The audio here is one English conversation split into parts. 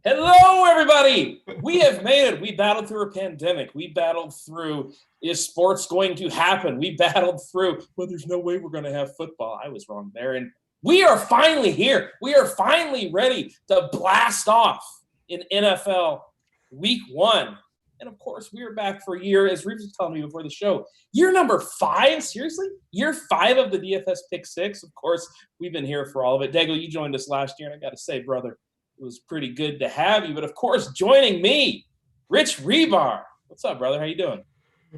Hello, everybody. We have made it. We battled through a pandemic. We battled through, is sports going to happen? We battled through, well, there's no way we're going to have football. I was wrong there. And we are finally here. We are finally ready to blast off in NFL Week 1. And, of course, we are back for year, as Reeves was telling me before the show, year number 5? Seriously? Year 5 of the DFS Pick 6. Of course, we've been here for all of it. Daigle, you joined us last year, and I got to say, brother, it was pretty good to have you. But, of course, joining me, Rich Hribar. What's up, brother? How you doing?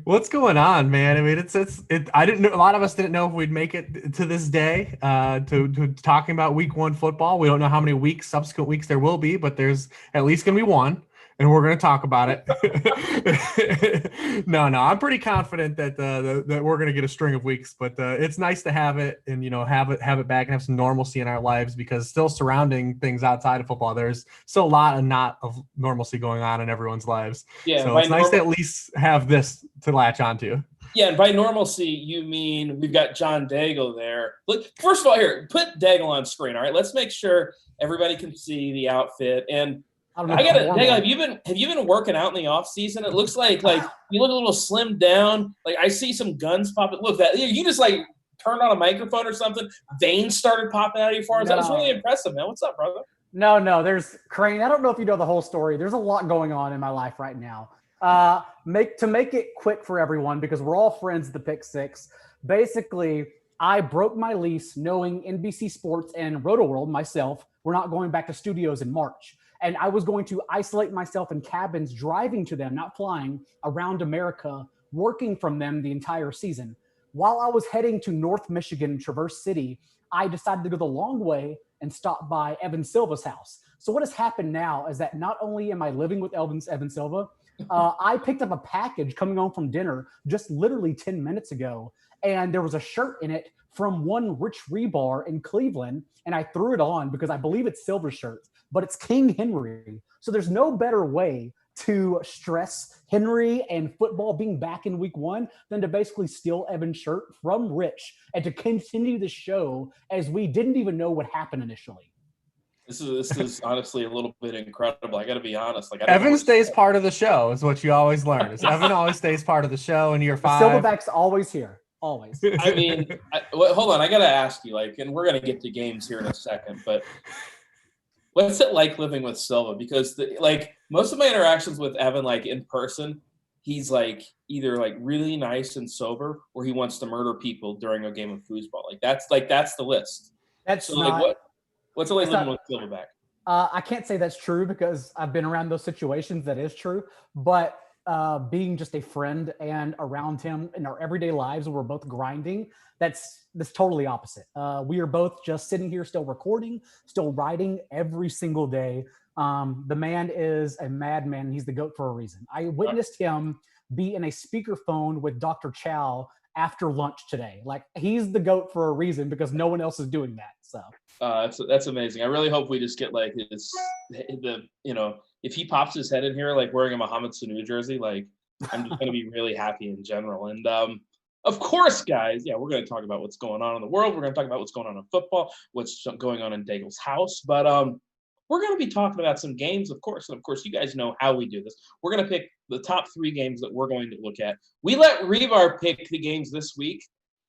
What's going on, man? I mean, I didn't know, a lot of us didn't know if we'd make it to this day, to talking about Week 1 football. We don't know how many subsequent weeks there will be, but there's at least going to be one. And we're going to talk about it. No, I'm pretty confident that that we're going to get a string of weeks. But it's nice to have it and have it back and have some normalcy in our lives, because still surrounding things outside of football, there's still a lot of normalcy going on in everyone's lives. Yeah, so it's nice to at least have this to latch onto. Yeah, and by normalcy, you mean we've got John Daigle there. Look, first of all, here, put Daigle on screen. All right, let's make sure everybody can see the outfit. And have you been working out in the off season? It looks like you look a little slimmed down. Like I see some guns popping. Look, that you just like turned on a microphone or something. Veins started popping out of your forearms. That was really impressive, man. What's up, brother? No, there's Crain. I don't know if you know the whole story. There's a lot going on in my life right now. To make it quick for everyone, because we're all friends at the Pick 6. Basically, I broke my lease knowing NBC Sports and RotoWorld myself were not going back to studios in March. And I was going to isolate myself in cabins, driving to them, not flying, around America, working from them the entire season. While I was heading to North Michigan, Traverse City, I decided to go the long way and stop by Evan Silva's house. So what has happened now is that not only am I living with Evan Silva, I picked up a package coming home from dinner just literally 10 minutes ago, and there was a shirt in it from one Rich Hribar in Cleveland, and I threw it on because I believe it's Silver's shirt, but it's King Henry. So there's no better way to stress Henry and football being back in Week 1 than to basically steal Evan's shirt from Rich and to continue the show as we didn't even know what happened initially. This is honestly a little bit incredible. I got to be honest. Evan stays part of the show is what you always learn. Is Evan always stays part of the show in year 5. Silverback's always here. Always. I mean, hold on. I got to ask you, and we're going to get to games here in a second, but what's it like living with Silva? Because most of my interactions with Evan, in person, he's either really nice and sober, or he wants to murder people during a game of foosball. That's the list. That's so not, what's it like living with Silva back? I can't say that's true because I've been around those situations. That is true, but being just a friend and around him in our everyday lives, we're both grinding. That's totally opposite. We are both just sitting here, still recording, still writing every single day. The man is a madman. He's the GOAT for a reason. I witnessed him be in a speakerphone with Dr. Chow after lunch today. He's the GOAT for a reason because no one else is doing that. So that's amazing. I really hope we just get if he pops his head in here wearing a Mohamed Sanu jersey, I'm just going to be really happy in general. And of course, guys, we're going to talk about what's going on in the world. We're going to talk about what's going on in football, what's going on in Daigle's house. But we're going to be talking about some games, of course. And, of course, you guys know how we do this. We're going to pick the top 3 games that we're going to look at. We let Hribar pick the games this week.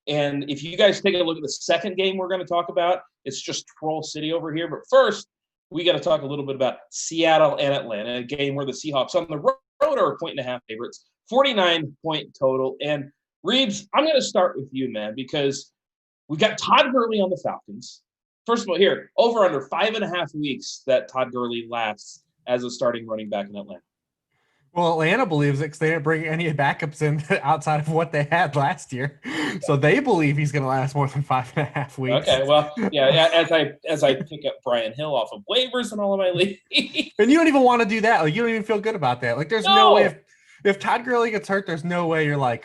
And if you guys take a look at the second game we're going to talk about, it's just Troll City over here. But first, we got to talk a little bit about Seattle and Atlanta, a game where the Seahawks on the road are 1.5 favorites, 49-point total. And Reeves, I'm going to start with you, man, because we got Todd Gurley on the Falcons. First of all, here, over under 5.5 weeks that Todd Gurley lasts as a starting running back in Atlanta. Well, Atlanta believes it because they didn't bring any backups in outside of what they had last year. So they believe he's going to last more than 5.5 weeks. Okay, well, as I pick up Brian Hill off of waivers and all of my leagues. And you don't even want to do that. You don't even feel good about that. There's no way if Todd Gurley gets hurt, there's no way you're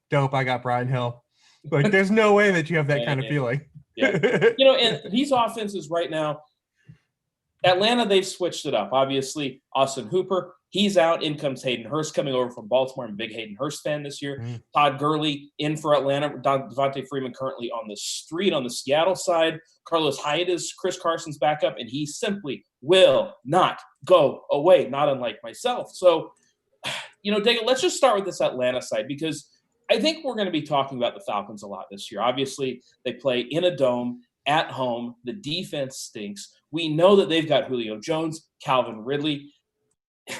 dope, I got Brian Hill. There's no way that you have that kind of feeling. Yeah. And these offenses right now, Atlanta, they've switched it up. Obviously, Austin Hooper, he's out. In comes Hayden Hurst coming over from Baltimore. I'm a big Hayden Hurst fan this year. Todd Gurley in for Atlanta. Devontae Freeman currently on the street on the Seattle side. Carlos Hyde is Chris Carson's backup, and he simply will not go away, not unlike myself. So, Daigle, let's just start with this Atlanta side, because I think we're going to be talking about the Falcons a lot this year. Obviously, they play in a dome at home. The defense stinks. We know that they've got Julio Jones, Calvin Ridley.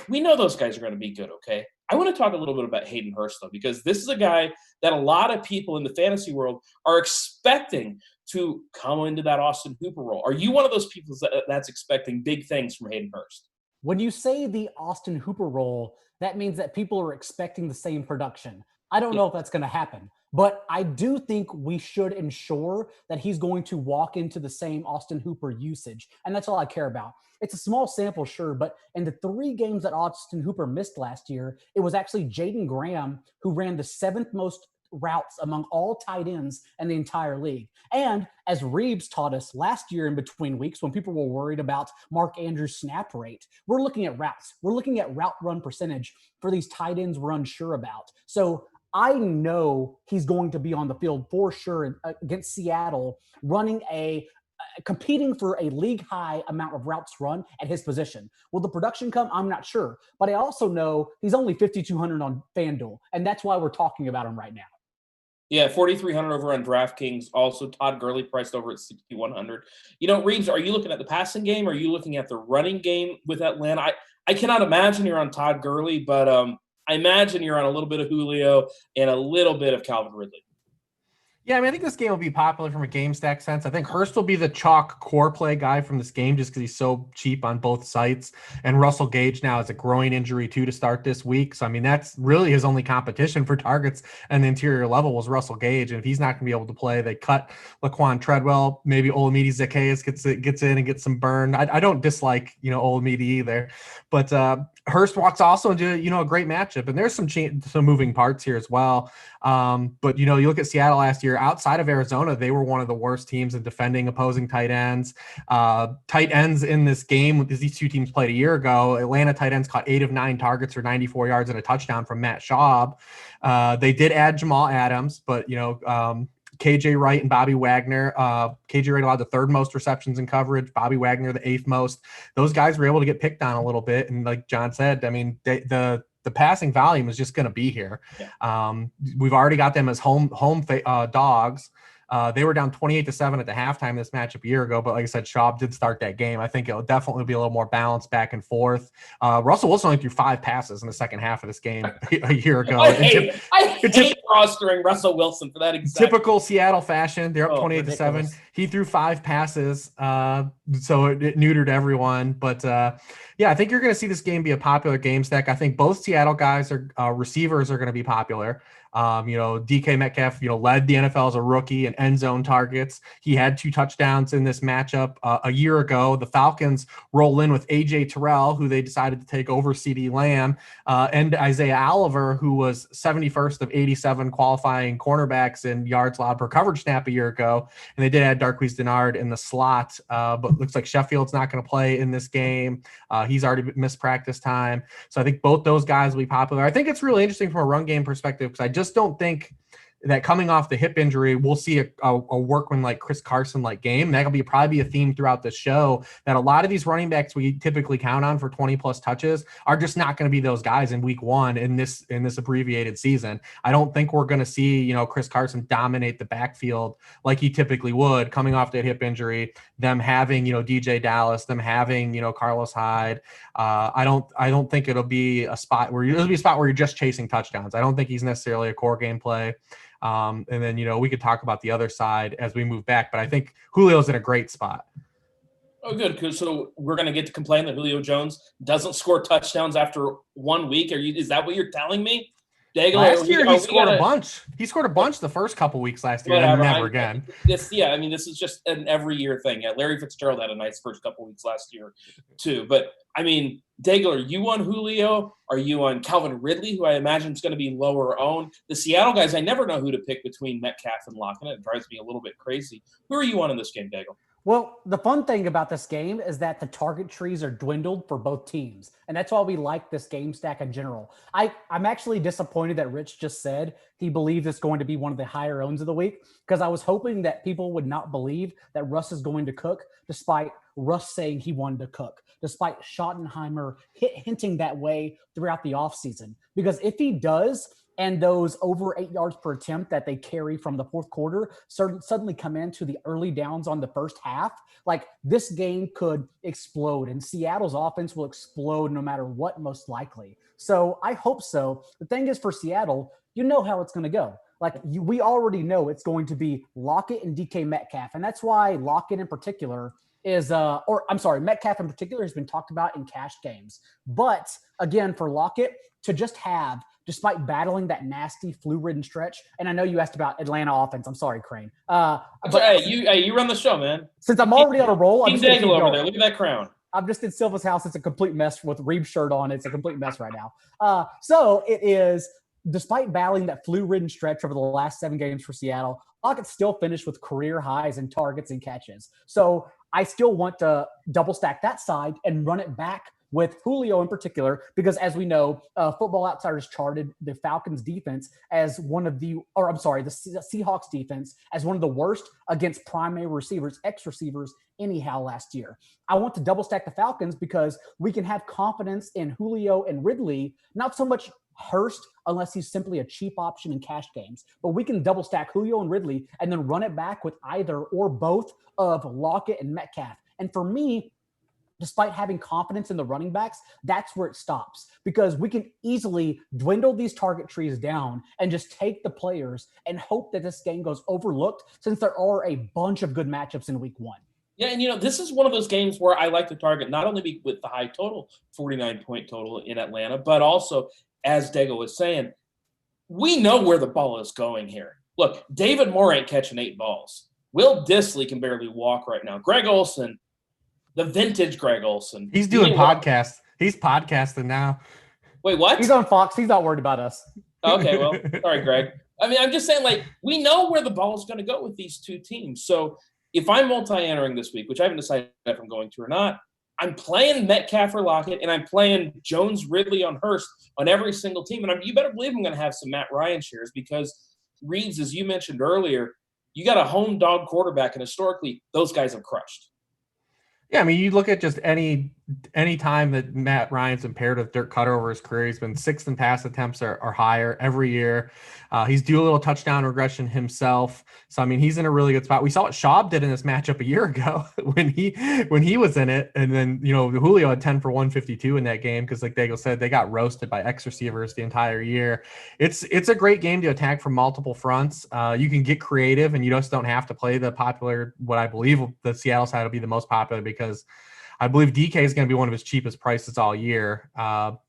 We know those guys are going to be good, okay? I want to talk a little bit about Hayden Hurst, though, because this is a guy that a lot of people in the fantasy world are expecting to come into that Austin Hooper role. Are you one of those people that's expecting big things from Hayden Hurst? When you say the Austin Hooper role, that means that people are expecting the same production. I don't know if that's going to happen, but I do think we should ensure that he's going to walk into the same Austin Hooper usage. And that's all I care about. It's a small sample, sure, but in the 3 games that Austin Hooper missed last year, it was actually Jaden Graham who ran the 7th most routes among all tight ends in the entire league. And as Reeves taught us last year in between weeks, when people were worried about Mark Andrews' snap rate, we're looking at routes. We're looking at route run percentage for these tight ends we're unsure about. So I know he's going to be on the field for sure against Seattle, running competing for a league high amount of routes run at his position. Will the production come? I'm not sure. But I also know he's only 5,200 on FanDuel, and that's why we're talking about him right now. Yeah, 4,300 over on DraftKings. Also, Todd Gurley priced over at 6,100. Reeves, are you looking at the passing game? Or are you looking at the running game with Atlanta? I cannot imagine you're on Todd Gurley, but I imagine you're on a little bit of Julio and a little bit of Calvin Ridley. Yeah, I think this game will be popular from a game stack sense. I think Hurst will be the chalk core play guy from this game just because he's so cheap on both sites. And Russell Gage now has a groin injury too to start this week. So, that's really his only competition for targets and the interior level was Russell Gage. And if he's not going to be able to play, they cut Laquan Treadwell. Maybe Olamide Zaccheaus gets in and gets some burn. I don't dislike, Olamide either. But Hurst walks also into, a great matchup. And there's some moving parts here as well. But, you look at Seattle last year, outside of Arizona, they were one of the worst teams in defending opposing tight ends. Tight ends in this game, because these two teams played a year ago, Atlanta tight ends caught 8 of 9 targets for 94 yards and a touchdown from Matt Schaub. They did add Jamal Adams, but, KJ Wright and Bobby Wagner. KJ Wright allowed the 3rd most receptions in coverage. Bobby Wagner, the 8th most. Those guys were able to get picked on a little bit. And like John said, the passing volume is just going to be here. Yeah. We've already got them as home dogs. They were down 28-7 at the halftime this matchup a year ago, but like I said, Schaub did start that game. I think it'll definitely be a little more balanced back and forth. Russell Wilson only threw 5 passes in the second half of this game a year ago. I hate rostering Russell Wilson for that exact typical Seattle fashion. They're up 28-7. He threw 5 passes, so it neutered everyone. But I think you're going to see this game be a popular game stack. I think both Seattle guys receivers are going to be popular. DK Metcalf, led the NFL as a rookie in end zone targets. He had 2 touchdowns in this matchup a year ago. The Falcons roll in with AJ Terrell, who they decided to take over CeeDee Lamb, and Isaiah Oliver, who was 71st of 87 qualifying cornerbacks in yards allowed per coverage snap a year ago. And they did add Darqueze Dennard in the slot, but looks like Sheffield's not going to play in this game. He's already missed practice time. So I think both those guys will be popular. I think it's really interesting from a run game perspective because I just don't think that coming off the hip injury, we'll see a workman like Chris Carson like game. That'll probably be a theme throughout the show that a lot of these running backs we typically count on for 20 plus touches are just not going to be those guys in week 1 in this abbreviated season. I don't think we're going to see, Chris Carson dominate the backfield like he typically would coming off that hip injury, them having, DJ Dallas, them having, Carlos Hyde. I don't think it'll be a spot where you're just chasing touchdowns. I don't think he's necessarily a core game play. And then, we could talk about the other side as we move back, but I think Julio's in a great spot. Oh, good. So we're going to get to complain that Julio Jones doesn't score touchdowns after 1 week. Is that what you're telling me? Daigle, last year he scored a bunch. He scored a bunch the first couple weeks last year, and never again. This is just an every year thing. Yeah, Larry Fitzgerald had a nice first couple weeks last year too. But Daigle, are you on Julio? Are you on Calvin Ridley, who I imagine is going to be lower owned? The Seattle guys, I never know who to pick between Metcalf and Lockett. It drives me a little bit crazy. Who are you on in this game, Daigle? Well, the fun thing about this game is that the target trees are dwindled for both teams. And that's why we like this game stack in general. I'm actually disappointed that Rich just said he believes it's going to be one of the higher owns of the week, because I was hoping that people would not believe that Russ is going to cook, despite Russ saying he wanted to cook, despite Schottenheimer hinting that way throughout the offseason. Because if he does, and those over 8 yards per attempt that they carry from the fourth quarter suddenly come into the early downs on the first half, like this game could explode, and Seattle's offense will explode no matter what, most likely. So I hope so. The thing is, for Seattle, you know how it's going to go. We already know it's going to be Lockett and DK Metcalf. And that's why Lockett in particular Metcalf in particular has been talked about in cash games. But again, for Lockett to just have, despite battling that nasty flu-ridden stretch, and I know you asked about Atlanta offense. I'm sorry, Crain. But you run the show, man. Since I'm already on a roll, Team Daigle over there. Look at that crown. I'm just in Silva's house. It's a complete mess with Reeves' shirt on. It's a complete mess right now. So it is, despite battling that flu-ridden stretch over the last 7 games for Seattle, Lockett still finished with career highs in targets and catches. So I still want to double stack that side and run it back with Julio in particular, because as we know, Football Outsiders charted the Falcons defense as the Seahawks defense as one of the worst against primary receivers, X receivers, anyhow last year. I want to double stack the Falcons because we can have confidence in Julio and Ridley, not so much Hurst unless he's simply a cheap option in cash games, but we can double stack Julio and Ridley and then run it back with either or both of Lockett and Metcalf. And for me, despite having confidence in the running backs, that's where it stops, because we can easily dwindle these target trees down and just take the players and hope that this game goes overlooked, since there are a bunch of good matchups in week 1. Yeah, and this is one of those games where I like to target not only with the high total, 49-point total in Atlanta, but also, as Daigle was saying, we know where the ball is going here. Look, David Moore ain't catching 8 balls. Will Dissly can barely walk right now. Greg Olsen, the vintage Greg Olsen. He's doing podcasts. He's podcasting now. Wait, what? He's on Fox. He's not worried about us. Okay, well, sorry, Greg. I mean, I'm just saying, we know where the ball is going to go with these two teams. So if I'm multi-entering this week, which I haven't decided if I'm going to or not, I'm playing Metcalf or Lockett, and I'm playing Jones, Ridley on Hurst on every single team. And you better believe I'm going to have some Matt Ryan shares, because Reeves, as you mentioned earlier, you got a home dog quarterback, and historically, those guys have crushed. Yeah, I mean, you look at just any time that Matt Ryan's impaired with Dirk Cutter over his career, he's been 6th in pass attempts are higher every year. He's due a little touchdown regression himself. So, I mean, he's in a really good spot. We saw what Schaub did in this matchup a year ago when he was in it. And then, Julio had 10 for 152 in that game because, like Daigle said, they got roasted by X receivers the entire year. It's a great game to attack from multiple fronts. You can get creative, and you just don't have to play the popular, what I believe the Seattle side will be the most popular, because I believe DK is going to be one of his cheapest prices all year.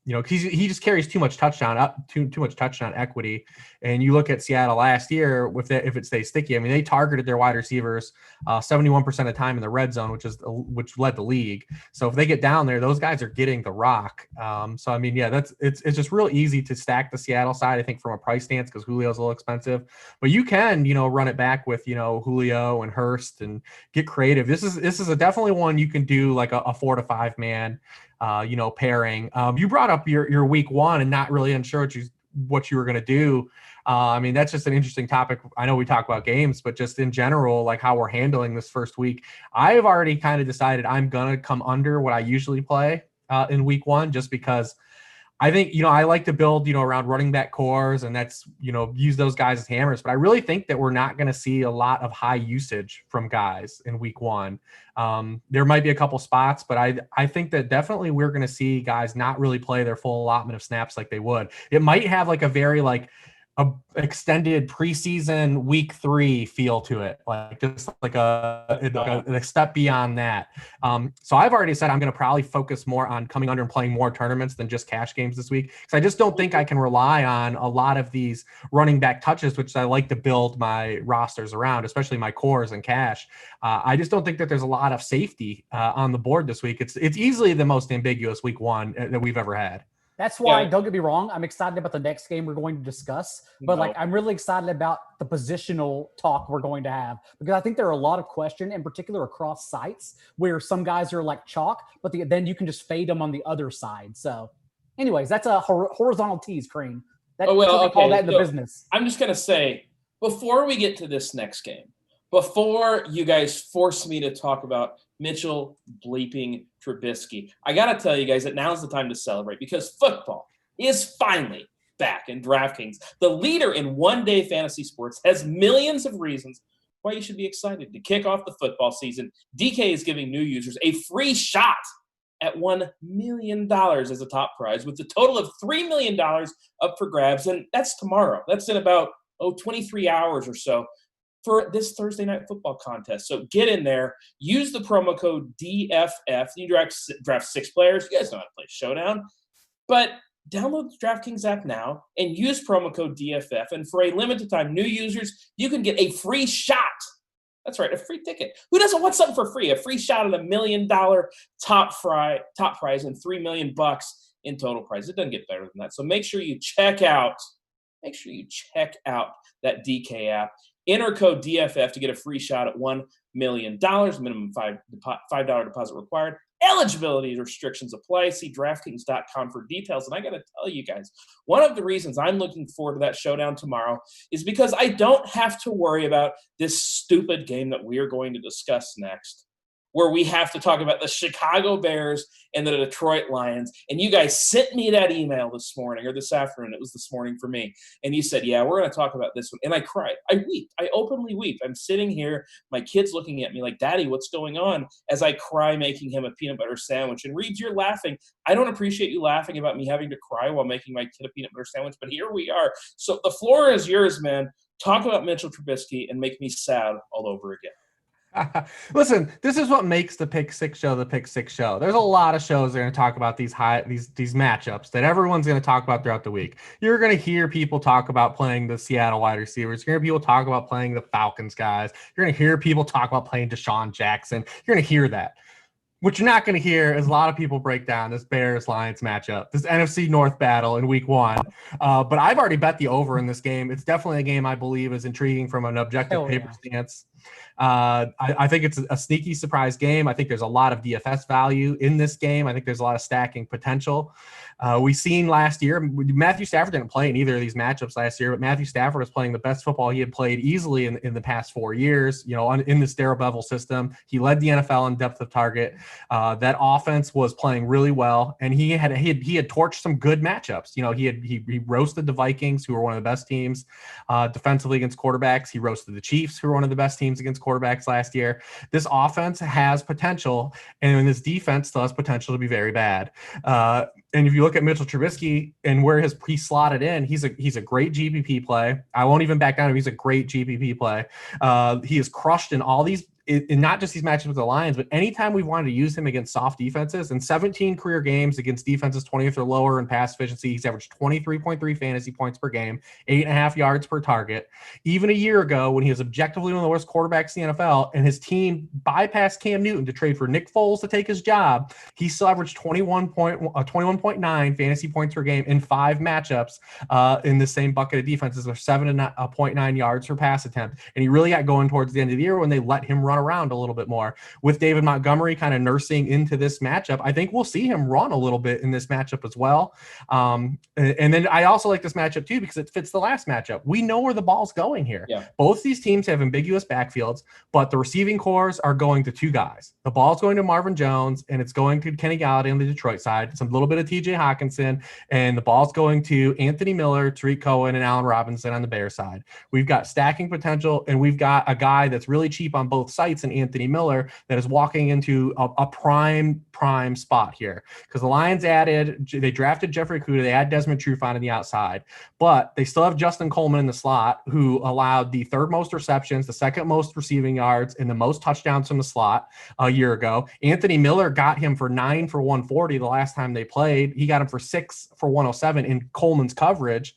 He just carries too much touchdown equity. And you look at Seattle last year if it stays sticky. I mean, they targeted their wide receivers 71% of the time in the red zone, which led the league. So if they get down there, those guys are getting the rock. So I mean, yeah, it's just real easy to stack the Seattle side, I think, from a price stance, because Julio's a little expensive. But you can run it back with Julio and Hurst and get creative. This is definitely one you can do like a 4 to 5 man pairing. You brought up your week 1 and not really unsure what you were going to do. I mean, that's just an interesting topic. I know we talk about games, but just in general, like how we're handling this first week, I have already kind of decided I'm going to come under what I usually play in week 1, just because I think, I like to build, around running back cores, and that's, use those guys as hammers. But I really think that we're not going to see a lot of high usage from guys in week 1. There might be a couple spots, but I think that definitely we're going to see guys not really play their full allotment of snaps like they would. It might have like a very a extended preseason week 3 feel to it, like just like a step beyond that. So I've already said I'm going to probably focus more on coming under and playing more tournaments than just cash games this week, because I just don't think I can rely on a lot of these running back touches, which I like to build my rosters around, especially my cores and cash. I just don't think that there's a lot of safety on the board this week. It's easily the most ambiguous week 1 that we've ever had. That's why, Yeah. don't get me wrong, I'm excited about the next game we're going to discuss. But No. I'm really excited about the positional talk we're going to have, because I think there are a lot of questions, in particular across sites, where some guys are like chalk, but then you can just fade them on the other side. So, anyways, that's a horizontal tease, Crain. That's what they call that in the business. I'm just gonna say, before we get to this next game, before you guys force me to talk about Mitchell bleeping Trubisky, I got to tell you guys that now's the time to celebrate, because football is finally back in DraftKings. The leader in one-day fantasy sports has millions of reasons why you should be excited. To kick off the football season, DK is giving new users a free shot at $1 million as a top prize, with a total of $3 million up for grabs. And that's tomorrow. That's in about 23 hours or so for this Thursday night football contest. So get in there, use the promo code DFF. You draft 6 players. You guys know how to play Showdown. But download the DraftKings app now and use promo code DFF. And for a limited time, new users, you can get a free shot. That's right, a free ticket. Who doesn't want something for free? A free shot at $1 million top prize and $3 million in total prize. It doesn't get better than that. So make sure you check out that DK app. Enter code DFF to get a free shot at $1 million. Minimum $5 deposit required. Eligibility restrictions apply. See DraftKings.com for details. And I got to tell you guys, one of the reasons I'm looking forward to that showdown tomorrow is because I don't have to worry about this stupid game that we are going to discuss next, where we have to talk about the Chicago Bears and the Detroit Lions. And you guys sent me that email this morning, or this afternoon. It was this morning for me. And you said, yeah, we're going to talk about this one. And I cried. I weep. I openly weep. I'm sitting here, my kid's looking at me like, Daddy, what's going on? As I cry, making him a peanut butter sandwich. And Reed, you're laughing. I don't appreciate you laughing about me having to cry while making my kid a peanut butter sandwich, but here we are. So the floor is yours, man. Talk about Mitchell Trubisky and make me sad all over again. Listen, this is what makes the Pick Six show the Pick Six show. There's a lot of shows that are going to talk about these matchups that everyone's going to talk about throughout the week. You're going to hear people talk about playing the Seattle wide receivers. You're going to hear people talk about playing the Falcons guys. You're going to hear people talk about playing Deshaun Jackson. You're going to hear that. What you're not going to hear is a lot of people break down this Bears-Lions matchup, this NFC North battle in week 1. But I've already bet the over in this game. It's definitely a game I believe is intriguing from an objective paper stance. I think it's a sneaky surprise game. I think there's a lot of DFS value in this game. I think there's a lot of stacking potential. We've seen last year, Matthew Stafford didn't play in either of these matchups last year, but Matthew Stafford was playing the best football he had played easily in the past 4 years. In this Darrell Bevell system, he led the NFL in depth of target. That offense was playing really well, and he had torched some good matchups. He roasted the Vikings, who were one of the best teams defensively against quarterbacks. He roasted the Chiefs, who were one of the best teams against quarterbacks last year. This offense has potential, and this defense still has potential to be very bad. And if you look at Mitchell Trubisky and where he slotted in, he's a great GPP play. I won't even back down. He's a great GPP play. He is crushed in all these, in not just these matchups with the Lions, but anytime we've wanted to use him against soft defenses. In 17 career games against defenses 20th or lower in pass efficiency, he's averaged 23.3 fantasy points per game, 8.5 yards per target. Even a year ago, when he was objectively one of the worst quarterbacks in the NFL, and his team bypassed Cam Newton to trade for Nick Foles to take his job, he still averaged 21.9 fantasy points per game in 5 matchups in the same bucket of defenses, or 7.9 yards per pass attempt. And he really got going towards the end of the year when they let him run around a little bit more. With David Montgomery kind of nursing into this matchup, I think we'll see him run a little bit in this matchup as well. And then I also like this matchup too because it fits the last matchup. We know where the ball's going here. Yeah. Both these teams have ambiguous backfields, but the receiving cores are going to 2 guys. The ball's going to Marvin Jones, and it's going to Kenny Galladay on the Detroit side, some little bit of TJ Hawkinson, and the ball's going to Anthony Miller, Tariq Cohen, and Allen Robinson on the Bears side. We've got stacking potential, and we've got a guy that's really cheap on both sides in Anthony Miller that is walking into a prime spot here, because the Lions they drafted Jeffrey Okudah, they had Desmond Trufant on the outside, but they still have Justin Coleman in the slot, who allowed the 3rd most receptions, the 2nd most receiving yards, and the most touchdowns from the slot a year ago. Anthony Miller got him for 9 for 140 the last time they played. He got him for 6 for 107 in Coleman's coverage.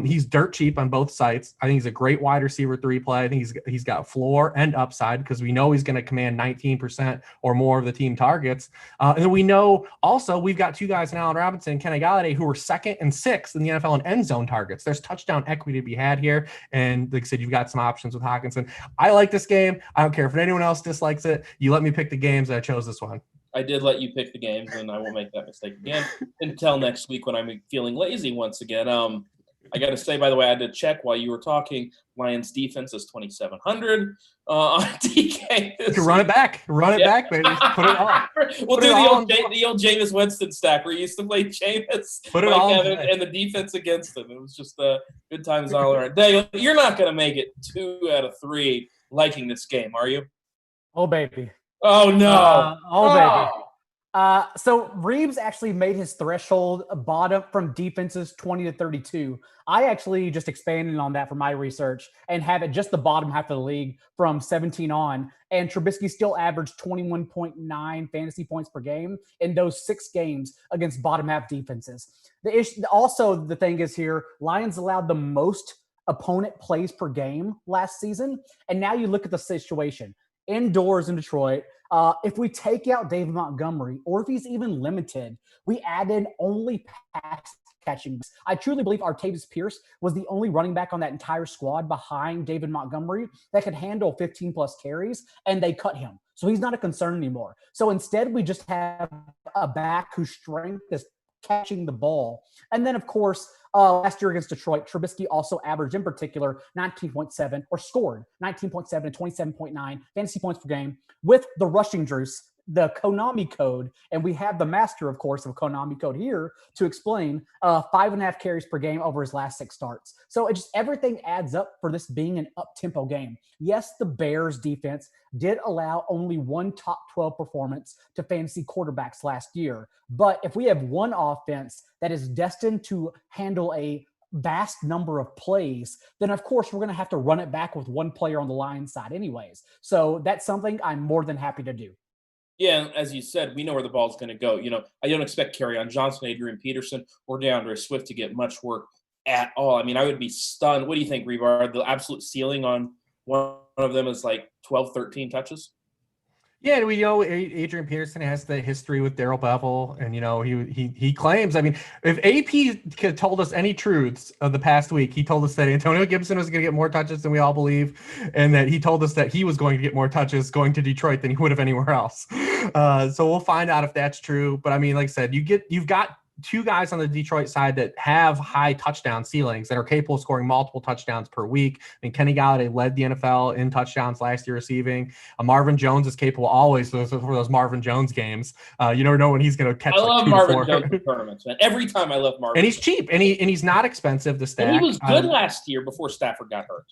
He's dirt cheap on both sites. I think he's a great wide receiver 3 play. I think he's got floor and upside because because we know he's going to command 19% or more of the team targets. And then we know also we've got two guys in Allen Robinson and Kenny Golladay who were 2nd and 6th in the NFL in end zone targets. There's touchdown equity to be had here. And like I said, you've got some options with Hockenson. I like this game. I don't care if anyone else dislikes it. You let me pick the games. I chose this one. I did let you pick the games, and I won't make that mistake again until next week when I'm feeling lazy once again. I got to say, by the way, I had to check while you were talking. Lions defense is 2,700 on DK. You can run it back. Run it back, baby. Put it on. We'll do the old Jameis Winston stack where you used to play Jameis and the defense against him. It was just good times all around. Daigle, you're not going to make it 2 out of 3 liking this game, are you? Oh, baby. Oh, no. Baby. So Reeves actually made his threshold bottom from defenses 20 to 32. I actually just expanded on that for my research and have it just the bottom half of the league from 17 on. And Trubisky still averaged 21.9 fantasy points per game in those 6 games against bottom half defenses. Also, the thing is here, Lions allowed the most opponent plays per game last season. And now you look at the situation. Indoors in Detroit, if we take out David Montgomery, or if he's even limited, we added only pass catching. I truly believe Artavis Pierce was the only running back on that entire squad behind David Montgomery that could handle 15 plus carries, and they cut him. So he's not a concern anymore. So instead, we just have a back whose strength is catching the ball. And then, of course, last year against Detroit, Trubisky also averaged, in particular, 19.7 or scored 19.7 and 27.9 fantasy points per game with the rushing juice, the Konami code. And we have the master, of course, of Konami code here to explain 5.5 carries per game over his last 6 starts. So it just everything adds up for this being an up-tempo game. Yes, the Bears defense did allow only 1 top 12 performance to fantasy quarterbacks last year. But if we have one offense that is destined to handle a vast number of plays, then of course we're going to have to run it back with one player on the Lions side anyways. So that's something I'm more than happy to do. Yeah, as you said, we know where the ball's going to go. I don't expect Kerryon Johnson, Adrian Peterson, or DeAndre Swift to get much work at all. I mean, I would be stunned. What do you think, Hribar? The absolute ceiling on one of them is like 12, 13 touches? Yeah, we know Adrian Peterson has the history with Darrell Bevell, and he claims. I mean, if AP told us any truths of the past week, he told us that Antonio Gibson was going to get more touches than we all believe, and that he told us that he was going to get more touches going to Detroit than he would have anywhere else. So we'll find out if that's true. But I mean, like I said, you've got 2 guys on the Detroit side that have high touchdown ceilings that are capable of scoring multiple touchdowns per week. I mean, Kenny Golladay led the NFL in touchdowns last year receiving. Marvin Jones is capable always for those Marvin Jones games. You never know when he's going to catch. I love Marvin Jones tournaments, man. Every time I love Marvin. And he's cheap, and he's not expensive to stack. And he was good last year before Stafford got hurt.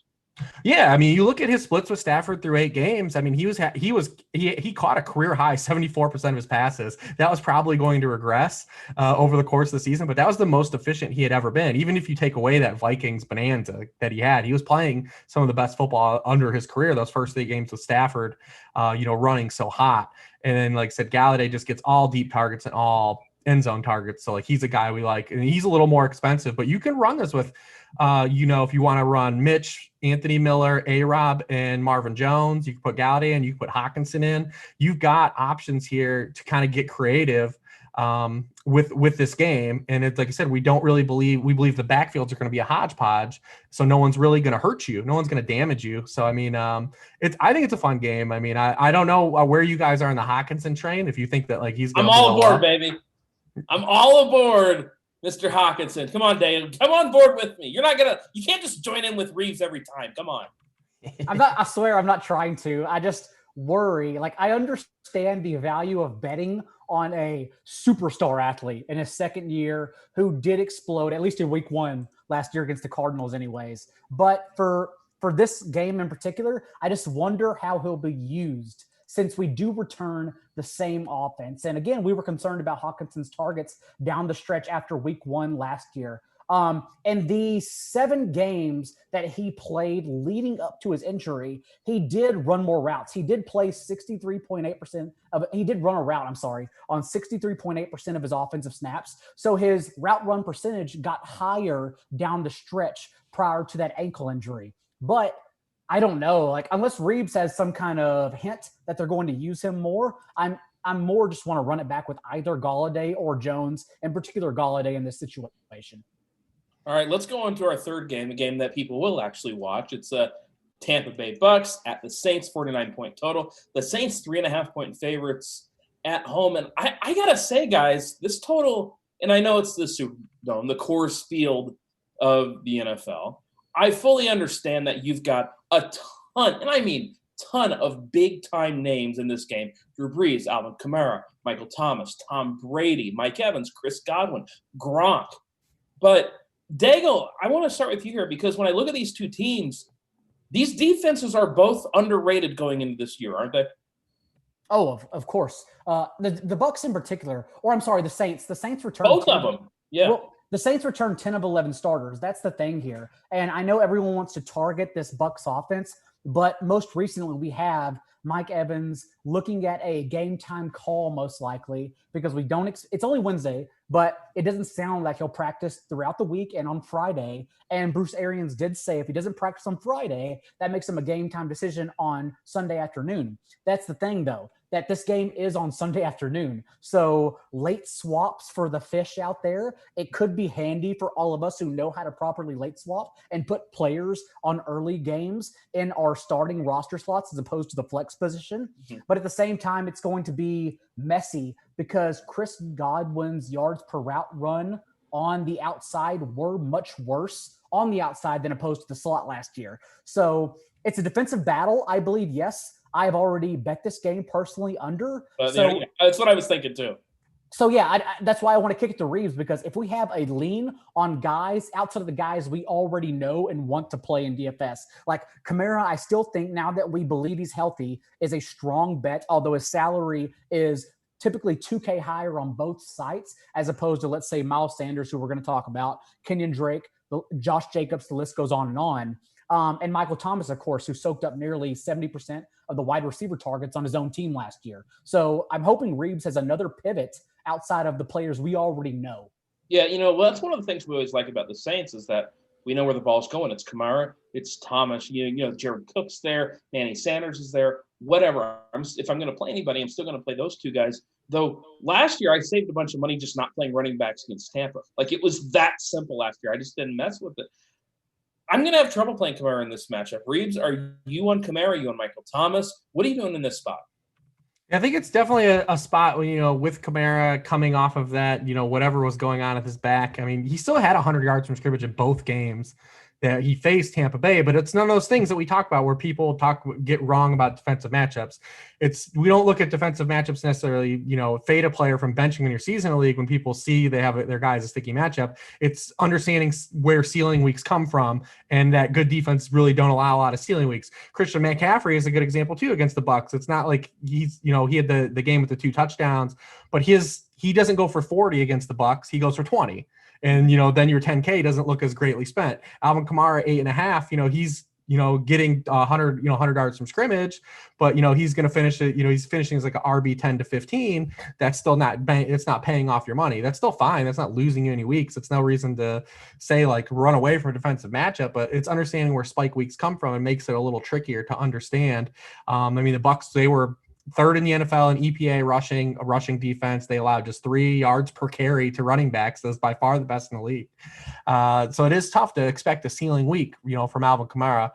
Yeah, I mean, you look at his splits with Stafford through 8 games. I mean, he caught a career high 74% of his passes. That was probably going to regress over the course of the season, but that was the most efficient he had ever been. Even if you take away that Vikings bonanza that he had, he was playing some of the best football under his career. Those first 8 games with Stafford, running so hot. And then, like I said, Golladay just gets all deep targets and all end zone targets. So like he's a guy we like, and he's a little more expensive, but you can run this with. If you want to run Mitch, Anthony Miller, A-Rob, and Marvin Jones, you can put Golladay in, you can put Hockenson in. You've got options here to kind of get creative with this game. And it's like I said, we believe the backfields are going to be a hodgepodge. So no one's really going to hurt you. No one's going to damage you. So, I mean, I think it's a fun game. I mean, I don't know where you guys are in the Hockenson train. If you think that like he's going to I'm all aboard, baby. I'm all aboard. Mr. Hockenson, come on, Dave. Come on board with me. You can't just join in with Reeves every time. Come on. I swear I'm not trying to. I just worry. Like, I understand the value of betting on a superstar athlete in his second year who did explode, at least in week 1 last year against the Cardinals anyways. But for this game in particular, I just wonder how he'll be used since we do return the same offense. And again, we were concerned about Hawkinson's targets down the stretch after week 1 last year. And the 7 games that he played leading up to his injury, he did run more routes. He did play 63.8% he did run a route, on 63.8% of his offensive snaps. So his route run percentage got higher down the stretch prior to that ankle injury. But I don't know. Like, unless Reeves has some kind of hint that they're going to use him more, I'm more just want to run it back with either Golladay or Jones, in particular Golladay in this situation. All right, let's go on to our third game, a game that people will actually watch. It's Tampa Bay Bucks at the Saints, 49-point total. The Saints 3.5-point favorites at home. And I got to say, guys, this total, and I know it's the Superdome, the Coors Field of the NFL. I fully understand that you've got a ton, and I mean ton of big-time names in this game. Drew Brees, Alvin Kamara, Michael Thomas, Tom Brady, Mike Evans, Chris Godwin, Gronk. But Daigle, I want to start with you here because when I look at these two teams, these defenses are both underrated going into this year, aren't they? Oh, of course. The Bucks in particular, or I'm sorry, the Saints. The Saints returned both of them. Yeah. Well, the Saints returned 10 of 11 starters. That's the thing here. And I know everyone wants to target this Bucks offense, but most recently we have Mike Evans looking at a game time call most likely because we don't it's only Wednesday, but it doesn't sound like he'll practice throughout the week and on Friday. And Bruce Arians did say if he doesn't practice on Friday, that makes him a game time decision on Sunday afternoon. That's the thing though, that this game is on Sunday afternoon. So late swaps for the fish out there, it could be handy for all of us who know how to properly late swap and put players on early games in our starting roster slots as opposed to the flex position. Mm-hmm. But at the same time, it's going to be messy because Chris Godwin's yards per route run on the outside were much worse on the outside than opposed to the slot last year. So it's a defensive battle, I believe, yes. I've already bet this game personally under. Yeah, that's what I was thinking too. So, yeah, that's why I want to kick it to Reeves because if we have a lean on guys outside of the guys we already know and want to play in DFS, like Kamara, I still think now that we believe he's healthy is a strong bet, although his salary is typically 2K higher on both sites as opposed to, let's say, Miles Sanders, who we're going to talk about, Kenyon Drake, Josh Jacobs, the list goes on. And Michael Thomas, of course, who soaked up nearly 70% of the wide receiver targets on his own team last year. So I'm hoping Reeves has another pivot outside of the players we already know. Yeah, that's one of the things we always like about the Saints is that we know where the ball's going. It's Kamara, it's Thomas, Jared Cook's there, Manny Sanders is there, whatever. If I'm going to play anybody, I'm still going to play those two guys. Though last year I saved a bunch of money just not playing running backs against Tampa. Like it was that simple last year. I just didn't mess with it. I'm going to have trouble playing Kamara in this matchup. Reeves, are you on Kamara? Are you on Michael Thomas? What are you doing in this spot? I think it's definitely a spot where, with Kamara coming off of that, whatever was going on at his back. I mean, he still had 100 yards from scrimmage in both games that he faced Tampa Bay, but it's none of those things that we talk about where people get wrong about defensive matchups. We don't look at defensive matchups necessarily, fade a player from benching in your seasonal league when people see they have their guy as a sticky matchup. It's understanding where ceiling weeks come from and that good defense really don't allow a lot of ceiling weeks. Christian McCaffrey is a good example too against the Bucs. It's not like he had the game with the 2 touchdowns, but he doesn't go for 40 against the Bucs. He goes for 20. And, then your 10K doesn't look as greatly spent. Alvin Kamara, 8.5, he's, getting 100 yards from scrimmage, but, he's going to finish it, he's finishing as like an RB 10 to 15. That's still it's not paying off your money. That's still fine. That's not losing you any weeks. It's no reason to say like run away from a defensive matchup, but it's understanding where spike weeks come from and makes it a little trickier to understand. The Bucs, they were third in the NFL in EPA rushing defense. They allowed just 3 yards per carry to running backs. That's by far the best in the league. So it is tough to expect a ceiling week, from Alvin Kamara.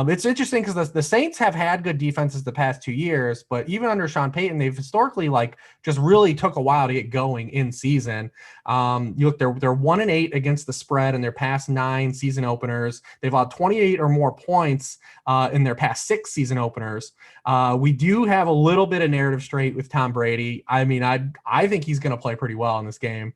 It's interesting because the Saints have had good defenses the past 2 years, but even under Sean Payton, they've historically just really took a while to get going in season. You look, they're 1-8 against the spread in their past 9 season openers. They've allowed 28 or more points in their past 6 season openers. We do have a little bit of narrative straight with Tom Brady. I mean, I think he's going to play pretty well in this game,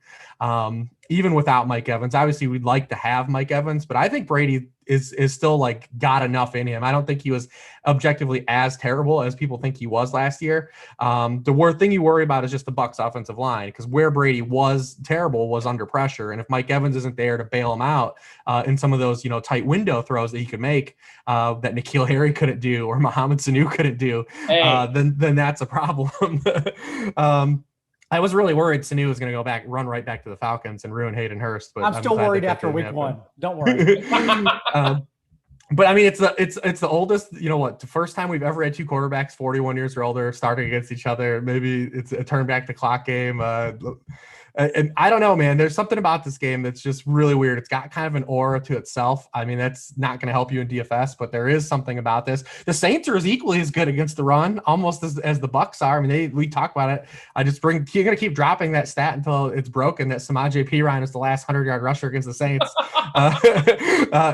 even without Mike Evans. Obviously, we'd like to have Mike Evans, but I think Brady is still got enough in him. I don't think he was objectively as terrible as people think he was last year. The thing you worry about is just the Bucs offensive line, because where Brady was terrible was under pressure. And if Mike Evans isn't there to bail him out in some of those, tight window throws that he could make that N'Keal Harry couldn't do or Mohamed Sanu couldn't do, then that's a problem. I was really worried Sanu was going to run right back to the Falcons and ruin Hayden Hurst. But I'm still worried after week 1. Don't worry. But I mean, it's the oldest, the first time we've ever had two quarterbacks 41 years or older starting against each other. Maybe it's a turn back the clock game. And I don't know, man. There's something about this game that's just really weird. It's got kind of an aura to itself. I mean, that's not going to help you in DFS, but there is something about this. The Saints are equally as good against the run, almost as the Bucks are. I mean, we talk about it. You're going to keep dropping that stat until it's broken that Samaje Perine is the last 100-yard rusher against the Saints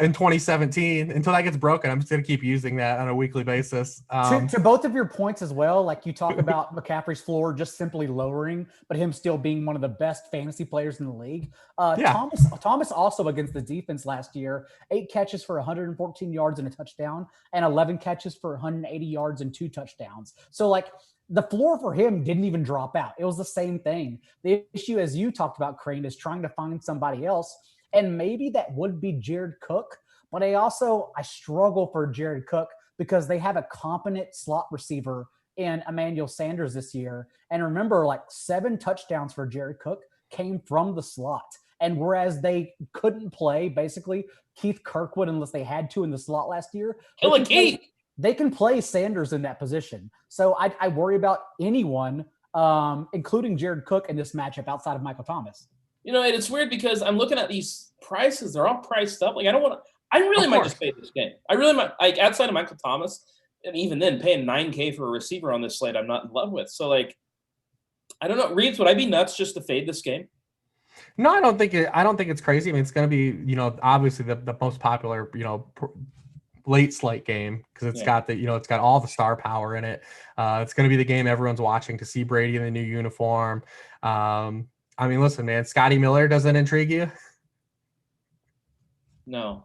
in 2017. Until that gets broken, I'm just going to keep using that on a weekly basis. To both of your points as well, like you talk about McCaffrey's floor just simply lowering, but him still being one of the best fantasy players in the league. Thomas also against the defense last year, 8 catches for 114 yards and a touchdown, and 11 catches for 180 yards and 2 touchdowns. So like the floor for him didn't even drop out. It was the same thing. The issue, as you talked about, Crain, is trying to find somebody else, and maybe that would be Jared Cook. But I struggle for Jared Cook because they have a competent slot receiver in Emmanuel Sanders this year. And remember, like 7 touchdowns for Jared Cook came from the slot. And whereas they couldn't play basically Keith Kirkwood unless they had to in the slot last year, they can play Sanders in that position. So I worry about anyone, including Jared Cook, in this matchup outside of Michael Thomas. And it's weird because I'm looking at these prices. They're all priced up. Like I really might just fade this game. I really might, like, outside of Michael Thomas, and even then, paying $9K for a receiver on this slate, I'm not in love with. So, like, I don't know. Reeves, would I be nuts just to fade this game? No, I don't think it's crazy. I mean, it's going to be, obviously the most popular, late slate game because it's got it's got all the star power in it. It's going to be the game everyone's watching to see Brady in the new uniform. I mean, listen, man, Scotty Miller doesn't intrigue you? No.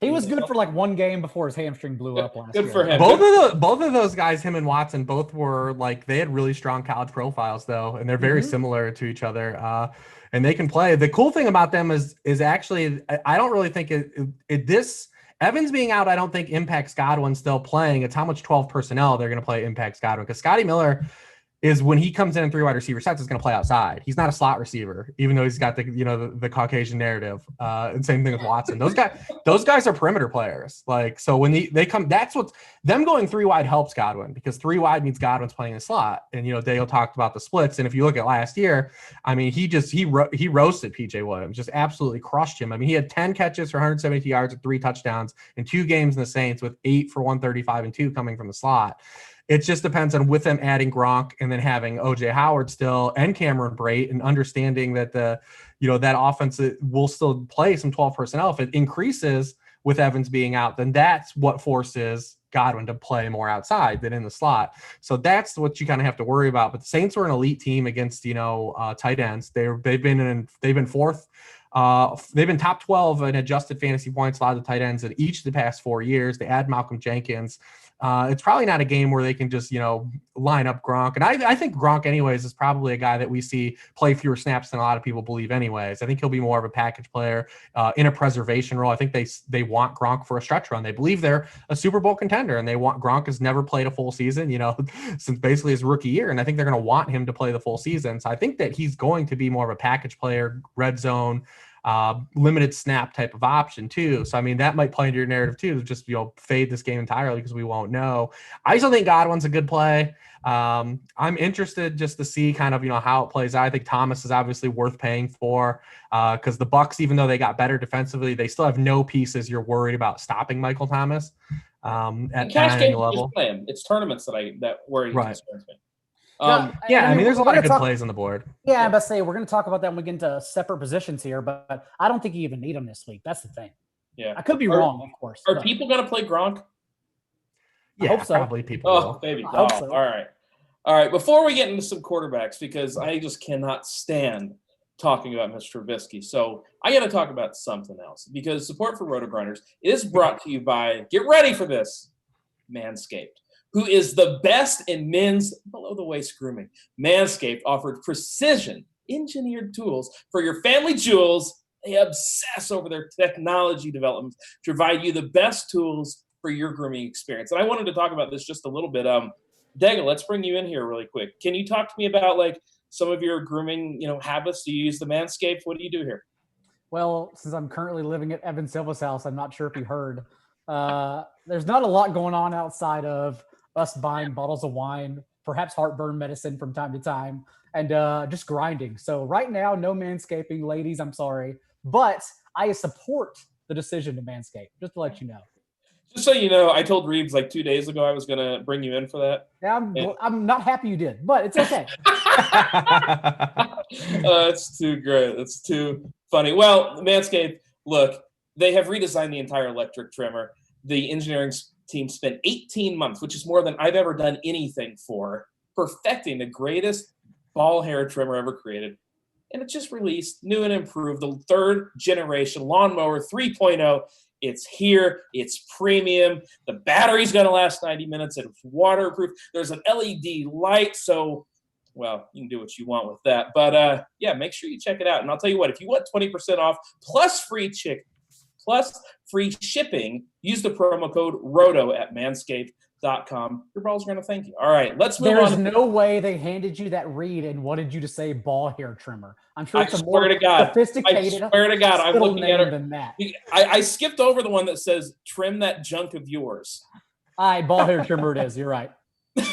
He was good for like one game before his hamstring blew up last year. Good for him. Both of those guys, him and Watson, both were like, they had really strong college profiles though, and they're very similar to each other. And they can play. The cool thing about them is actually, I don't really think this Evans being out, I don't think impacts Godwin still playing. It's how much 12 personnel they're going to play impacts Godwin, because Scotty Miller is, when he comes in 3 wide receiver sets, is going to play outside. He's not a slot receiver, even though he's got the Caucasian narrative. And same thing with Watson. Those guys are perimeter players. Like, so when they come, that's what them going 3 wide helps Godwin, because 3 wide means Godwin's playing in the slot. And Daigle talked about the splits. And if you look at last year, I mean, he roasted PJ Williams, just absolutely crushed him. I mean, he had 10 catches for 172 yards and 3 touchdowns in 2 games in the Saints, with 8 for 135 and 2 coming from the slot. It just depends on, with them adding Gronk and then having OJ Howard still and Cameron Brate, and understanding that that offense will still play some 12 personnel. If it increases with Evans being out, then that's what forces Godwin to play more outside than in the slot. So that's what you kind of have to worry about. But the Saints were an elite team against tight ends. They've been fourth. They've been top 12 in adjusted fantasy points, a lot of the tight ends in each of the past 4 years. They add Malcolm Jenkins. It's probably not a game where they can just, line up Gronk. And I think Gronk anyways is probably a guy that we see play fewer snaps than a lot of people believe anyways. I think he'll be more of a package player in a preservation role. I think they want Gronk for a stretch run. They believe they're a Super Bowl contender, and Gronk has never played a full season, since basically his rookie year. And I think they're going to want him to play the full season. So I think that he's going to be more of a package player, red zone, limited snap type of option too. So, I mean, that might play into your narrative too, just, fade this game entirely because we won't know. I still think Godwin's a good play. I'm interested just to see kind of, how it plays out. I think Thomas is obviously worth paying for because the Bucs, even though they got better defensively, they still have no pieces you're worried about stopping Michael Thomas at cash game level. It's tournaments that worry and concerns me. There's a lot of good plays on the board. Yeah, I'm about to say, we're going to talk about that when we get into separate positions here, but I don't think you even need them this week. That's the thing. Yeah. I could be wrong, of course. Are people going to play Gronk? Yeah, I hope so. Probably people will. Baby. So. All right. Before we get into some quarterbacks, because I just cannot stand talking about Mr. Trubisky, so I got to talk about something else, because support for RotoGrinders is brought to you by, get ready for this, Manscaped, who is the best in men's below-the-waist grooming. Manscaped offered precision-engineered tools for your family jewels. They obsess over their technology developments to provide you the best tools for your grooming experience. And I wanted to talk about this just a little bit. Daigle, let's bring you in here really quick. Can you talk to me about, like, some of your grooming, habits? Do you use the Manscaped? What do you do here? Well, since I'm currently living at Evan Silva's house, I'm not sure if you heard. There's not a lot going on outside of us buying bottles of wine, perhaps heartburn medicine from time to time, and just grinding. So right now, no manscaping, ladies. I'm sorry, but I support the decision to manscape. Just to let you know. Just so you know, I told Reeves like 2 days ago I was going to bring you in for that. Yeah, I'm not happy you did, but it's okay. It's too great. It's too funny. Well, Manscaped, look, they have redesigned the entire electric trimmer. The engineering team spent 18 months, which is more than I've ever done anything for, perfecting the greatest ball hair trimmer ever created. And it just released new and improved the 3rd generation lawnmower 3.0. It's here. It's premium. The battery's going to last 90 minutes. It's waterproof. There's an LED light. So, well, you can do what you want with that. But, yeah, make sure you check it out. And I'll tell you what, if you want 20% off plus free shipping, use the promo code ROTO at manscaped.com. Your balls are going to thank you. All right, let's move on. There's no way they handed you that read and wanted you to say ball hair trimmer. I'm sure it's a more sophisticated. I swear to God, I'm looking at it. Than that. I skipped over the one that says trim that junk of yours. All right, ball hair trimmer it is. You're right. Too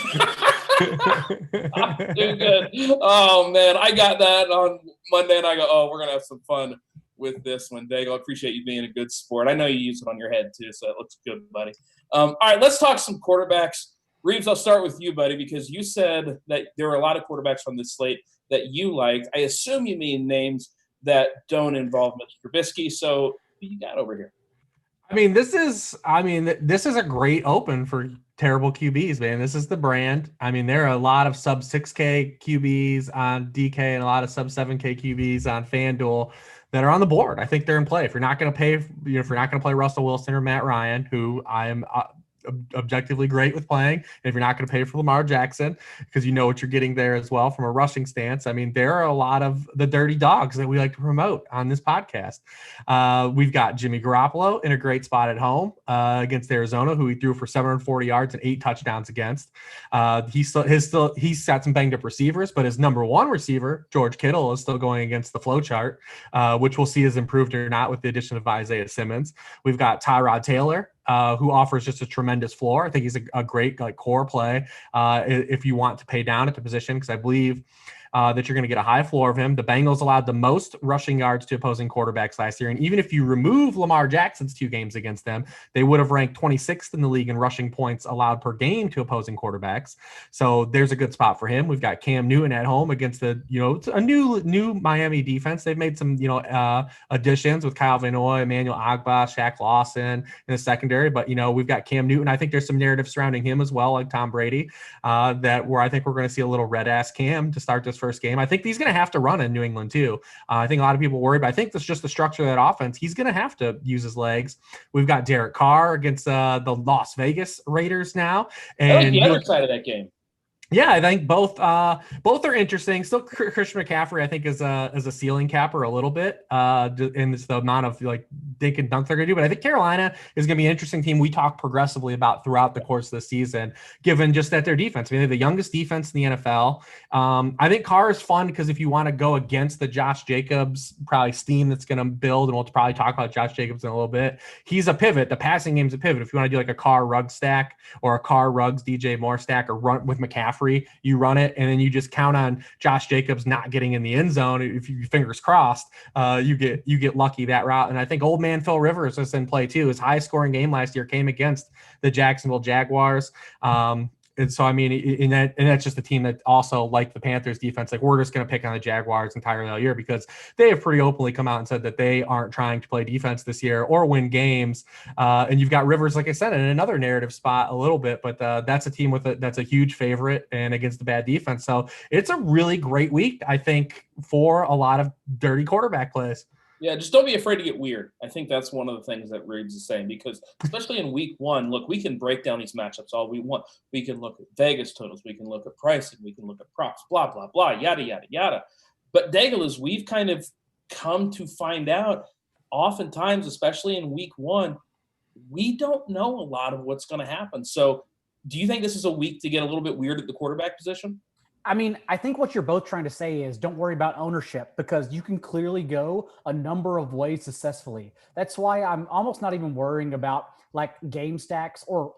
good. Oh, man, I got that on Monday, and I go, oh, we're going to have some fun with this one. Daigle, I appreciate you being a good sport. I know you use it on your head, too, so it looks good, buddy. All right, let's talk some quarterbacks. Reeves, I'll start with you, buddy, because you said that there are a lot of quarterbacks on this slate that you liked. I assume you mean names that don't involve Mr. Trubisky. So who you got over here? This is a great open for terrible QBs, man. This is the brand. There are a lot of sub 6K QBs on DK and a lot of sub 7K QBs on Fanduel that are on the board. I think they're in play. If you're not going to play Russell Wilson or Matt Ryan, who I am objectively great with playing, and if you're not going to pay for Lamar Jackson because you know what you're getting there as well from a rushing stance, there are a lot of the dirty dogs that we like to promote on this podcast. We've got Jimmy Garoppolo in a great spot at home against Arizona, who he threw for 740 yards and 8 touchdowns against. He's got some banged up receivers, but his number one receiver, George Kittle, is still going against the flow chart, which we'll see is improved or not with the addition of Isaiah Simmons. We've got Tyrod Taylor, who offers just a tremendous floor. I think he's a great core play if you want to pay down at the position, because I believe that you're going to get a high floor of him. The Bengals allowed the most rushing yards to opposing quarterbacks last year. And even if you remove Lamar Jackson's 2 games against them, they would have ranked 26th in the league in rushing points allowed per game to opposing quarterbacks. So there's a good spot for him. We've got Cam Newton at home against a new Miami defense. They've made some, additions with Kyle Van Noy, Emmanuel Ogbah, Shaq Lawson in the secondary. But, we've got Cam Newton. I think there's some narrative surrounding him as well, like Tom Brady, where I think we're going to see a little red ass Cam to start this first game. I think he's going to have to run in New England too. I think a lot of people worry, but I think that's just the structure of that offense. He's going to have to use his legs. We've got Derek Carr against the Las Vegas Raiders now. And I like the other side of that game. Yeah, I think both are interesting. Still, Christian McCaffrey, I think, is a ceiling capper a little bit in the amount of dink and dunk they're going to do. But I think Carolina is going to be an interesting team we talk progressively about throughout the course of the season, given just that their defense. They're the youngest defense in the NFL. I think Carr is fun because if you want to go against the Josh Jacobs probably steam that's going to build, and we'll probably talk about Josh Jacobs in a little bit, he's a pivot. The passing game's a pivot. If you want to do a Carr Ruggs stack or a Carr Ruggs DJ Moore stack or run with McCaffrey, you run it, and then you just count on Josh Jacobs not getting in the end zone. If you fingers crossed, you get lucky that route. And I think old man Phil Rivers is in play too. His highest scoring game last year came against the Jacksonville Jaguars. And so, that's just a team that also, like the Panthers defense, we're just going to pick on the Jaguars entirely all year because they have pretty openly come out and said that they aren't trying to play defense this year or win games. And you've got Rivers, like I said, in another narrative spot a little bit, but that's a team that's a huge favorite and against a bad defense. So it's a really great week, I think, for a lot of dirty quarterback plays. Yeah, just don't be afraid to get weird. I think that's one of the things that Reeves is saying, because especially in week 1, look, we can break down these matchups all we want. We can look at Vegas totals. We can look at pricing. We can look at props, blah, blah, blah, yada, yada, yada. But Daigle, as we've kind of come to find out, oftentimes, especially in week 1, we don't know a lot of what's going to happen. So do you think this is a week to get a little bit weird at the quarterback position? I mean, I think what you're both trying to say is don't worry about ownership because you can clearly go a number of ways successfully. That's why I'm almost not even worrying about like game stacks or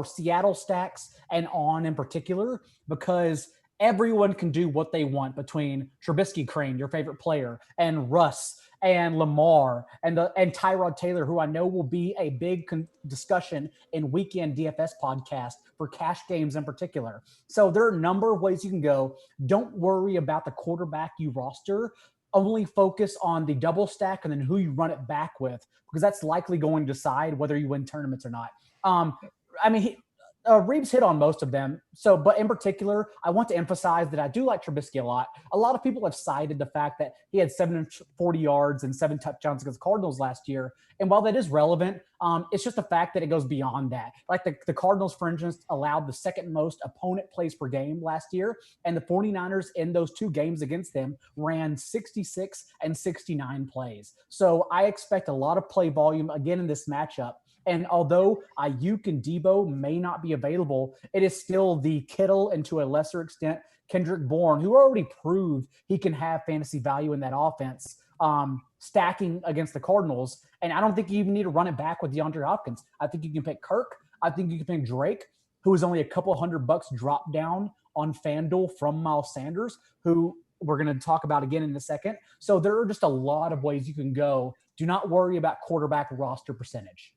Seattle stacks and on in particular, because everyone can do what they want between Trubisky, Crain, your favorite player, and Russ and Lamar and Tyrod Taylor, who I know will be a big discussion in weekend DFS podcast for cash games in particular. So there are a number of ways you can go. Don't worry about the quarterback you roster. Only focus on the double stack and then who you run it back with, because that's likely going to decide whether you win tournaments or not. I mean, Reeves hit on most of them. So, but in particular, I want to emphasize that I do like Trubisky a lot. A lot of people have cited the fact that he had 740 yards and 7 touchdowns against the Cardinals last year. And while that is relevant, it's just the fact that it goes beyond that. Like the Cardinals, for instance, allowed the second most opponent plays per game last year. And the 49ers in those 2 games against them ran 66 and 69 plays. So I expect a lot of play volume again in this matchup. And although Ayuk and Debo may not be available, it is still the Kittle and to a lesser extent, Kendrick Bourne, who already proved he can have fantasy value in that offense, stacking against the Cardinals. And I don't think you even need to run it back with DeAndre Hopkins. I think you can pick Kirk. I think you can pick Drake, who is only a couple $100 drop down on Fanduel from Miles Sanders, who we're going to talk about again in a second. So there are just a lot of ways you can go. Do not worry about quarterback roster percentage.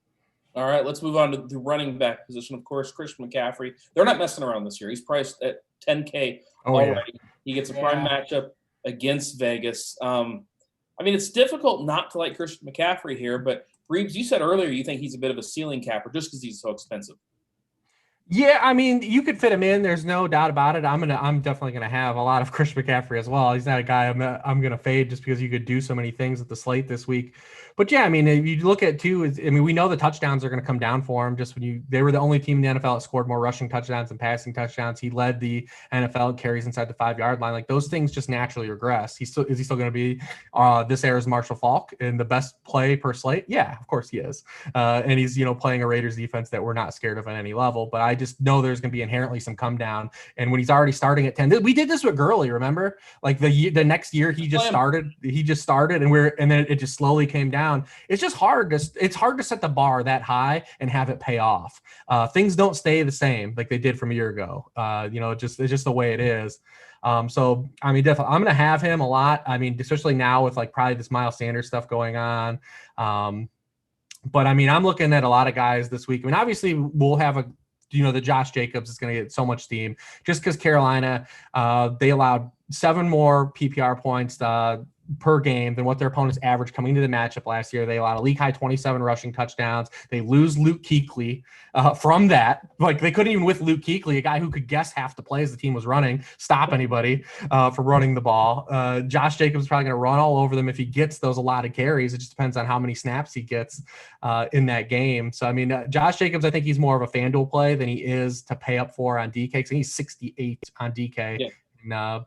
All right, let's move on to the running back position. Of course, Christian McCaffrey. They're not messing around this year. He's priced at $10K already. Yeah. He gets a prime matchup against Vegas. I mean, it's difficult not to like Christian McCaffrey here, but Reeves, you said earlier you think he's a bit of a ceiling capper just because he's so expensive. Yeah, I mean, you could fit him in. There's no doubt about it. I'm definitely gonna have a lot of Christian McCaffrey as well. He's not a guy I'm gonna fade just because you could do so many things at the slate this week. But yeah, I mean, if you look at we know the touchdowns are gonna come down for him. Just they were the only team in the NFL that scored more rushing touchdowns than passing touchdowns. He led the NFL carries inside the 5-yard line. Like those things just naturally regress. Is he still gonna be this era's Marshall Faulk in the best play per slate? Yeah, of course he is. And he's playing a Raiders defense that we're not scared of at any level. But I just know there's going to be inherently some come down. And when he's already starting at 10, we did this with Gurley, remember? Like the next year he just started and then it just slowly came down. It's just hard to set the bar that high and have it pay off. Things don't stay the same like they did from a year ago. It's just the way it is. So I mean, definitely I'm going to have him a lot. I mean, especially now with like probably this Miles Sanders stuff going on. But I mean, I'm looking at a lot of guys this week. I mean, obviously we'll have the Josh Jacobs is going to get so much steam just because Carolina, they allowed 7 more PPR points per game than what their opponents averaged coming into the matchup last year. They allowed a league high 27 rushing touchdowns. They lose Luke Kuechly from that. Like they couldn't even with Luke Kuechly, a guy who could guess half the plays the team was running, stop anybody from running the ball. Josh Jacobs is probably going to run all over them if he gets those allotted carries. It just depends on how many snaps he gets in that game. So, I mean, Josh Jacobs, I think he's more of a FanDuel play than he is to pay up for on DK. Because he's 68 on DK. Yeah.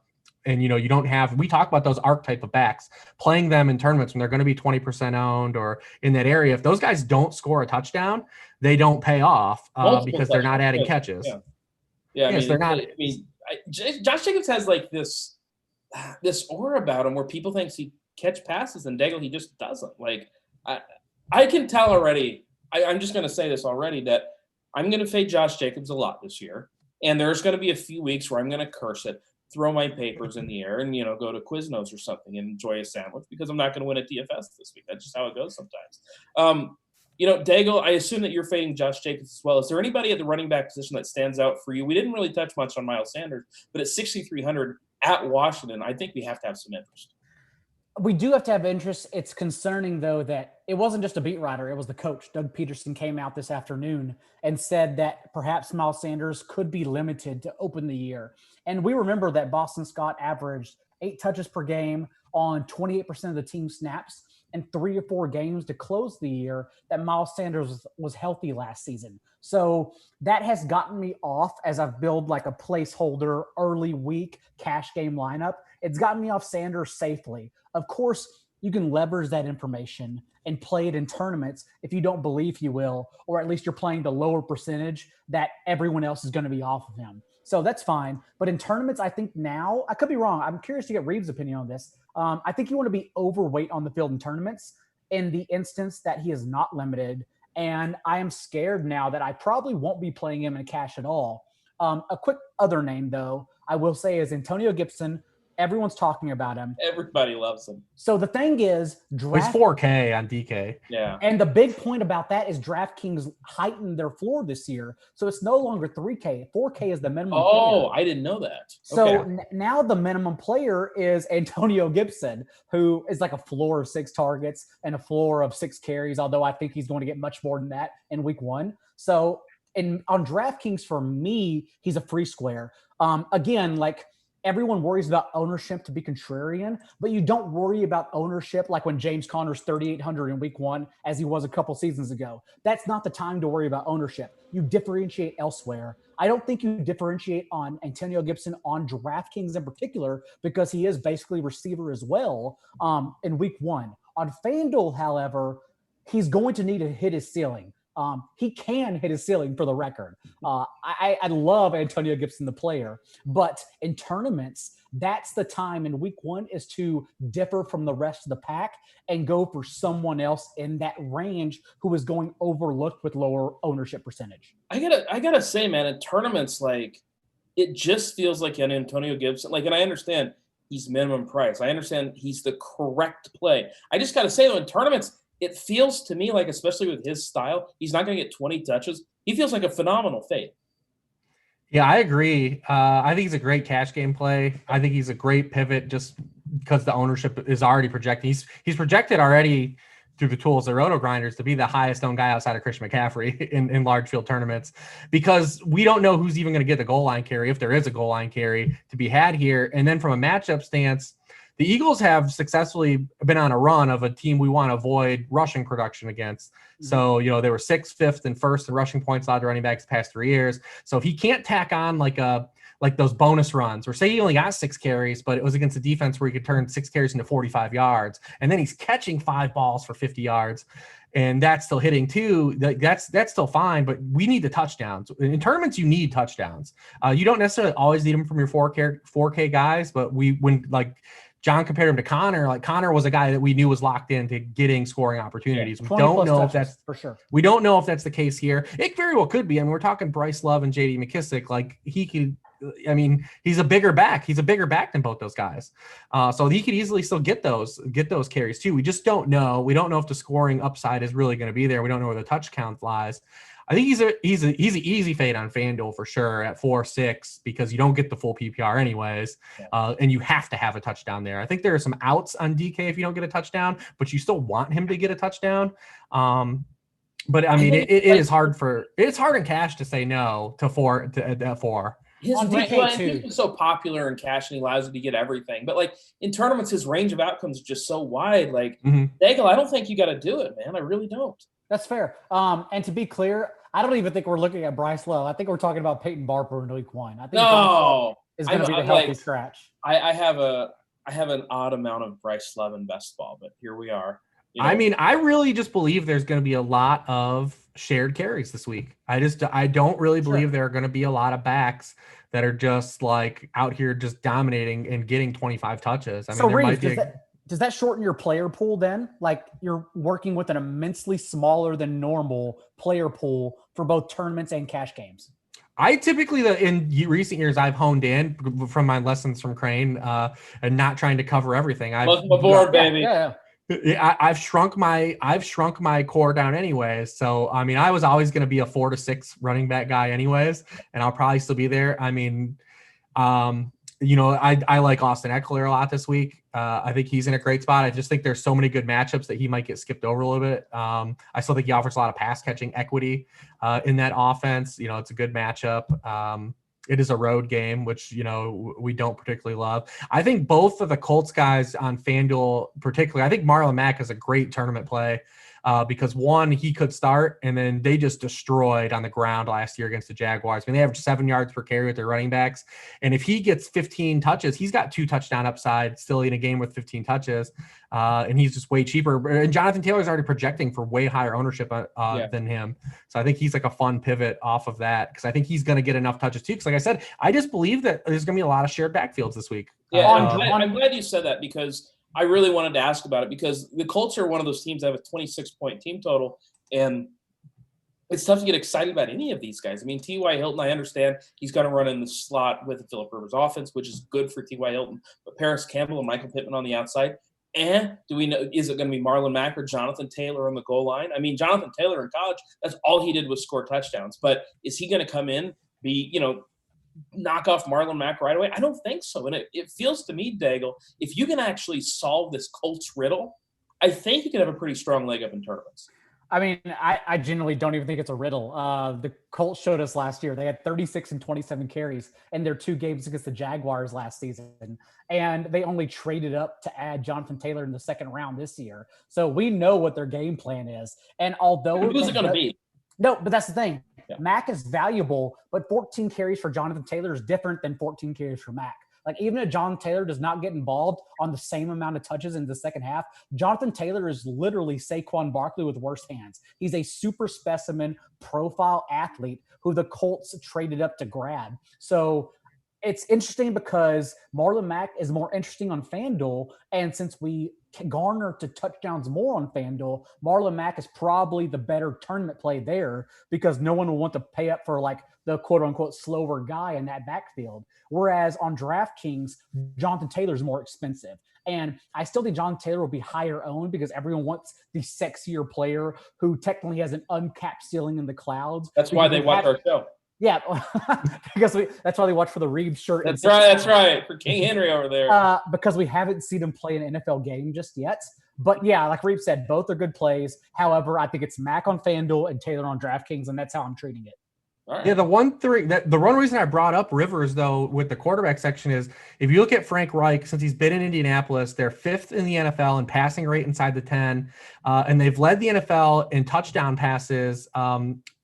And you don't have, we talk about those archetype of backs, playing them in tournaments when they're going to be 20% owned or in that area. If those guys don't score a touchdown, they don't pay off because they're not adding catches. Yeah. They're not. I mean, Josh Jacobs has like this aura about him where people think he catch passes and Daigle, he just doesn't. Like I can tell already. I'm just going to say this already that I'm going to fade Josh Jacobs a lot this year. And there's going to be a few weeks where I'm going to curse it, throw my papers in the air and, go to Quiznos or something and enjoy a sandwich because I'm not going to win at DFS this week. That's just how it goes sometimes. Daigle, I assume that you're fading Josh Jacobs as well. Is there anybody at the running back position that stands out for you? We didn't really touch much on Miles Sanders, but at 6,300 at Washington, I think we have to have some interest. We do have to have interest. It's concerning, though, that it wasn't just a beat writer. It was the coach. Doug Peterson came out this afternoon and said that perhaps Miles Sanders could be limited to open the year. And we remember that Boston Scott averaged 8 touches per game on 28% of the team snaps and 3 or 4 games to close the year that Miles Sanders was healthy last season. So that has gotten me off as I've built like a placeholder early week cash game lineup. It's gotten me off Sanders safely. Of course, you can leverage that information and play it in tournaments if you don't believe he will, or at least you're playing the lower percentage that everyone else is going to be off of him. So that's fine. But in tournaments, I think now, I could be wrong. I'm curious to get Reeves' opinion on this. I think you want to be overweight on the field in tournaments in the instance that he is not limited. And I am scared now that I probably won't be playing him in cash at all. A quick other name, though, I will say is Antonio Gibson. Everyone's talking about him. Everybody loves him. So the thing is, He's 4K on DK. Yeah. And the big point about that is DraftKings heightened their floor this year. So it's no longer 3K. 4K is the minimum player. I didn't know that. So now the minimum player is Antonio Gibson, who is like a floor of 6 targets and a floor of 6 carries, although I think he's going to get much more than that in week 1. So on DraftKings, for me, he's a free square. Again, like, everyone worries about ownership to be contrarian, but you don't worry about ownership like when James Conner's 3,800 in week 1, as he was a couple seasons ago. That's not the time to worry about ownership. You differentiate elsewhere. I don't think you differentiate on Antonio Gibson on DraftKings in particular, because he is basically receiver as well in week 1. On FanDuel, however, he's going to need to hit his ceiling. He can hit his ceiling, for the record. I love Antonio Gibson, the player, but in tournaments, that's the time in week 1 is to differ from the rest of the pack and go for someone else in that range who is going overlooked with lower ownership percentage. I gotta say, man, in tournaments, like, it just feels like an Antonio Gibson. Like, and I understand he's minimum price. I understand he's the correct play. I just gotta say, though, in tournaments, it feels to me like, especially with his style, he's not going to get 20 touches. He feels like a phenomenal fade. Yeah, I agree. I think he's a great cash game play. I think he's a great pivot just because the ownership is already projected. He's projected already through the tools of RotoGrinders to be the highest owned guy outside of Christian McCaffrey in large field tournaments, because we don't know who's even going to get the goal line carry, if there is a goal line carry to be had here. And then from a matchup stance, the Eagles have successfully been on a run of a team we want to avoid rushing production against. Mm-hmm. So, they were 6th, 5th, and 1st in rushing points allowed to running backs the past 3 years. So if he can't tack on like those bonus runs, or say he only got 6 carries, but it was against a defense where he could turn 6 carries into 45 yards, and then he's catching 5 balls for 50 yards, and that's still hitting too, that's still fine, but we need the touchdowns. In tournaments, you need touchdowns. You don't necessarily always need them from your 4K guys, but when John compared him to Connor. Like, Connor was a guy that we knew was locked into getting scoring opportunities. Yeah, we don't know if that's for sure. We don't know if that's the case here. It very well could be. I mean, we're talking Bryce Love and JD McKissick. Like, he could. I mean, he's a bigger back. He's a bigger back than both those guys. So he could easily still get those carries too. We just don't know. We don't know if the scoring upside is really going to be there. We don't know where the touch count lies. I think he's an easy fade on FanDuel for sure at 4-6, because you don't get the full PPR anyways, and you have to have a touchdown there. I think there are some outs on DK if you don't get a touchdown, but you still want him to get a touchdown. But I mean, it's hard in cash to say no to 4 at 4. His DK is so popular in cash, and he allows you to get everything. But like in tournaments, his range of outcomes is just so wide. Like, Daigle, I don't think you got to do it, man. I really don't. That's fair. And to be clear, I don't even think we're looking at Bryce Love. I think we're talking about Peyton Barber in week 1. I think is going to be the healthy scratch. I have an odd amount of Bryce Love in best ball, but here we are. I mean, I really just believe there's going to be a lot of shared carries this week. I don't really believe there are going to be a lot of backs that are just like out here just dominating and getting 25 touches. I mean, there might be does that shorten your player pool then? Like, you're working with an immensely smaller than normal player pool for both tournaments and cash games? I typically, in recent years, I've honed in from my lessons from Crain and not trying to cover everything. Welcome aboard, baby. Yeah. I've shrunk my core down anyways. So, I mean, I was always going to be a 4 to 6 running back guy anyways, and I'll probably still be there. I mean, I like Austin Eckler a lot this week. I think he's in a great spot. I just think there's so many good matchups that he might get skipped over a little bit. I still think he offers a lot of pass catching equity in that offense. It's a good matchup. It is a road game, which, we don't particularly love. I think both of the Colts guys on FanDuel particularly, I think Marlon Mack is a great tournament play. because one, he could start, and then they just destroyed on the ground last year against the Jaguars. I mean, they averaged 7 yards per carry with their running backs. And if he gets 15 touches, he's got 2 touchdown upside still in a game with 15 touches. And he's just way cheaper. And Jonathan Taylor's already projecting for way higher ownership than him. So I think he's like a fun pivot off of that, because I think he's going to get enough touches too. Because like I said, I just believe that there's going to be a lot of shared backfields this week. Yeah, I'm glad you said that, because I really wanted to ask about it, because the Colts are one of those teams that have a 26-point team total, and it's tough to get excited about any of these guys. I mean, T.Y. Hilton, I understand he's going to run in the slot with the Phillip Rivers offense, which is good for T.Y. Hilton. But Paris Campbell and Michael Pittman on the outside, do we know, is it going to be Marlon Mack or Jonathan Taylor on the goal line? I mean, Jonathan Taylor in college, that's all he did was score touchdowns. But is he going to come in, knock off Marlon Mack right away? I don't think so. And it feels to me, Daigle, if you can actually solve this Colts riddle, I think you can have a pretty strong leg up in tournaments. I mean, I genuinely don't even think it's a riddle. The Colts showed us last year. They had 36 and 27 carries in their 2 games against the Jaguars last season. And they only traded up to add Jonathan Taylor in the second round this year. So we know what their game plan is. And although who's it going to be? No, but that's the thing. Yeah. Mack is valuable, but 14 carries for Jonathan Taylor is different than 14 carries for Mack. Like, even if Jonathan Taylor does not get involved on the same amount of touches in the second half, Jonathan Taylor is literally Saquon Barkley with worse hands. He's a super specimen profile athlete who the Colts traded up to grab. So it's interesting because Marlon Mack is more interesting on FanDuel. And since we garner to touchdowns more on FanDuel, Marlon Mack is probably the better tournament play there, because no one will want to pay up for like the quote unquote slower guy in that backfield. Whereas on DraftKings, Jonathan Taylor is more expensive. And I still think Jonathan Taylor will be higher owned, because everyone wants the sexier player who technically has an uncapped ceiling in the clouds. That's why they watch our show. Yeah, because that's why they watch for the Reeves shirt. That's right. For King Henry over there. Because we haven't seen him play an NFL game just yet. But yeah, like Reeves said, both are good plays. However, I think it's Mack on FanDuel and Taylor on DraftKings, and that's how I'm treating it. Right. Yeah, the one reason I brought up Rivers, though, with the quarterback section is, if you look at Frank Reich, since he's been in Indianapolis, they're 5th in the NFL in passing rate inside the 10, and they've led the NFL in touchdown passes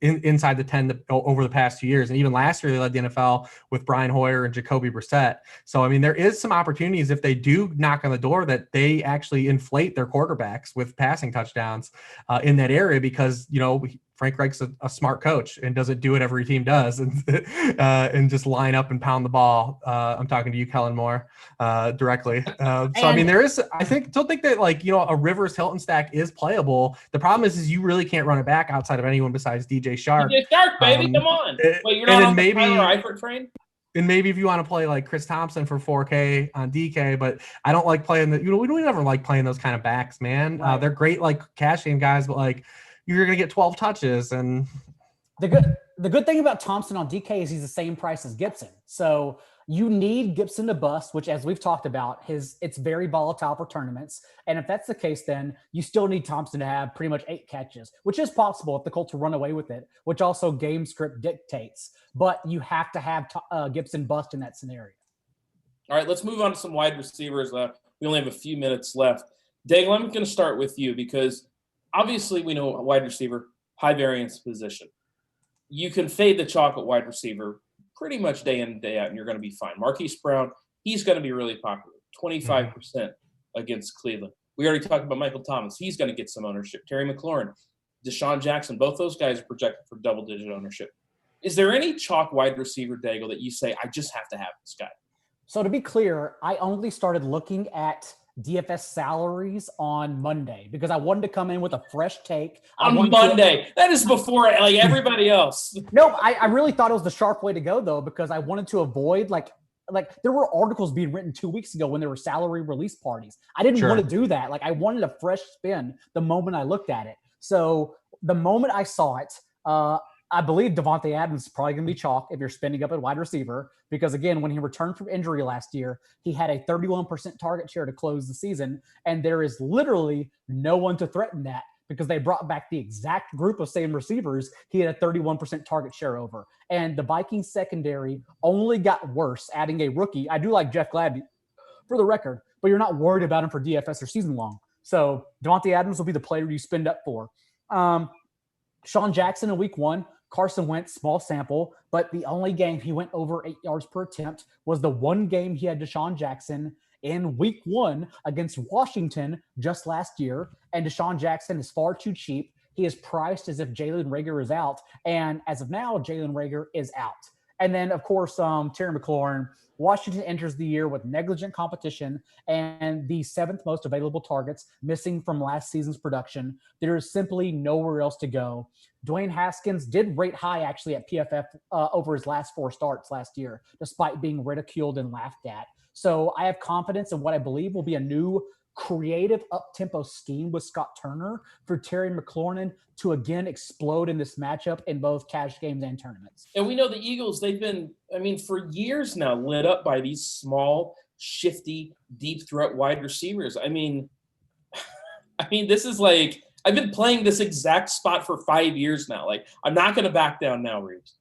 inside the 10 over the past 2 years. And even last year, they led the NFL with Brian Hoyer and Jacoby Brissett. So, I mean, there is some opportunities, if they do knock on the door, that they actually inflate their quarterbacks with passing touchdowns in that area, because, Frank Reich's a smart coach and doesn't do what every team does and just line up and pound the ball. I'm talking to you, Kellen Moore, directly. I mean, still think that a Rivers Hilton stack is playable. The problem is you really can't run it back outside of anyone besides DJ Shark. DJ Shark, baby, come on. Wait, you're not on the Tyler Eifert train? And maybe if you want to play like Chris Thompson for 4K on DK, but I don't like playing we don't ever like playing those kind of backs, man. Right. They're great, like cash game guys, but you're going to get 12 touches. And the good thing about Thompson on DK is he's the same price as Gibson. So you need Gibson to bust, which, as we've talked about, it's very volatile for tournaments. And if that's the case, then you still need Thompson to have pretty much 8 catches, which is possible if the Colts run away with it, which also game script dictates. But you have to have Gibson bust in that scenario. All right, let's move on to some wide receivers. We only have a few minutes left. Daigle, I'm going to start with you, because obviously we know a wide receiver, high variance position. You can fade the chalk at wide receiver pretty much day in and day out, and you're going to be fine. Marquise Brown, he's going to be really popular, 25% against Cleveland. We already talked about Michael Thomas. He's going to get some ownership. Terry McLaurin, Deshaun Jackson, both those guys are projected for double-digit ownership. Is there any chalk wide receiver, Daigle, that you say, I just have to have this guy? So to be clear, I only started looking at DFS salaries on Monday because I wanted to come in with a fresh take. On Monday. That is before everybody else. No, I really thought it was the sharp way to go, though, because I wanted to avoid like there were articles being written 2 weeks ago when there were salary release parties. I didn't want to do that. I wanted a fresh spin the moment I looked at it. So the moment I saw it, I believe Devontae Adams is probably going to be chalk if you're spending up at wide receiver, because again, when he returned from injury last year, he had a 31% target share to close the season. And there is literally no one to threaten that because they brought back the exact group of same receivers he had a 31% target share over. And the Vikings secondary only got worse adding a rookie. I do like Jeff Gladney for the record, but you're not worried about him for DFS or season long. So Devontae Adams will be the player you spend up for. Sean Jackson in week 1, Carson Wentz, small sample, but the only game he went over 8 yards per attempt was the one game he had Deshaun Jackson in week 1 against Washington just last year. And Deshaun Jackson is far too cheap. He is priced as if Jalen Reagor is out. And as of now, Jalen Reagor is out. And then, of course, Terry McLaurin. Washington enters the year with negligent competition and the 7th most available targets missing from last season's production. There is simply nowhere else to go. Dwayne Haskins did rate high, actually, at PFF over his last 4 starts last year, despite being ridiculed and laughed at. So I have confidence in what I believe will be a new creative up-tempo scheme with Scott Turner for Terry McLaurin to again explode in this matchup in both cash games and tournaments. And we know the Eagles, they've been, for years now, lit up by these small, shifty, deep threat wide receivers. This is like, I've been playing this exact spot for 5 years now. Like, I'm not going to back down now, Reeves.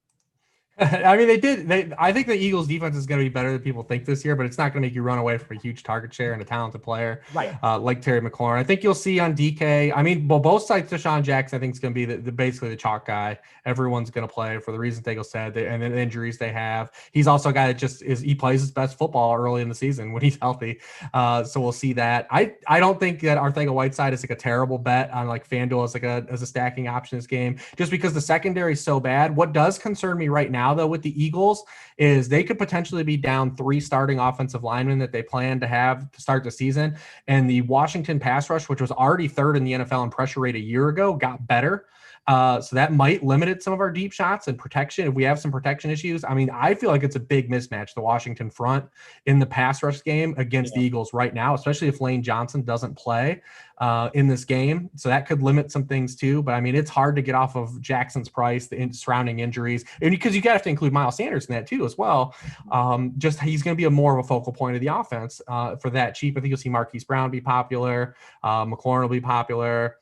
I think the Eagles defense is going to be better than people think this year, but it's not going to make you run away from a huge target share and a talented player like Terry McLaurin. I think you'll see on DK. Both sides, Deshaun Jackson, I think is going to be basically the chalk guy. Everyone's going to play for the reasons Daigle said, and the injuries they have. He's also a guy that he plays his best football early in the season when he's healthy. So we'll see that. I don't think that Arcega-Whiteside is like a terrible bet on like Fanduel as a stacking option this game, just because the secondary is so bad. What does concern me right now, though, with the Eagles is they could potentially be down 3 starting offensive linemen that they plan to have to start the season. And the Washington pass rush, which was already 3rd in the NFL in pressure rate a year ago, got better. So that might limit some of our deep shots and protection if we have some protection issues. I feel like it's a big mismatch, the Washington front in the pass rush game against the Eagles right now, especially if Lane Johnson doesn't play in this game. So that could limit some things too. But it's hard to get off of Jackson's price, the surrounding injuries, and because you have to include Miles Sanders in that too as well. He's going to be a more of a focal point of the offense for that cheap. I think you'll see Marquise Brown be popular. McLaurin will be popular.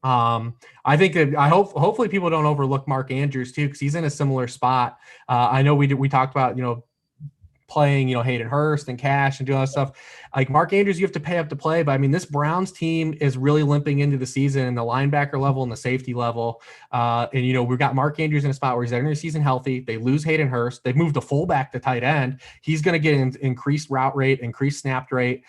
Hopefully people don't overlook Mark Andrews too, because he's in a similar spot. I know we talked about, playing, Hayden Hurst and Cash and doing all that stuff. Like Mark Andrews, you have to pay up to play. But this Browns team is really limping into the season in the linebacker level and the safety level. We've got Mark Andrews in a spot where he's entering the season healthy. They lose Hayden Hurst. They've moved the fullback to tight end. He's going to get increased route rate, increased snap rate.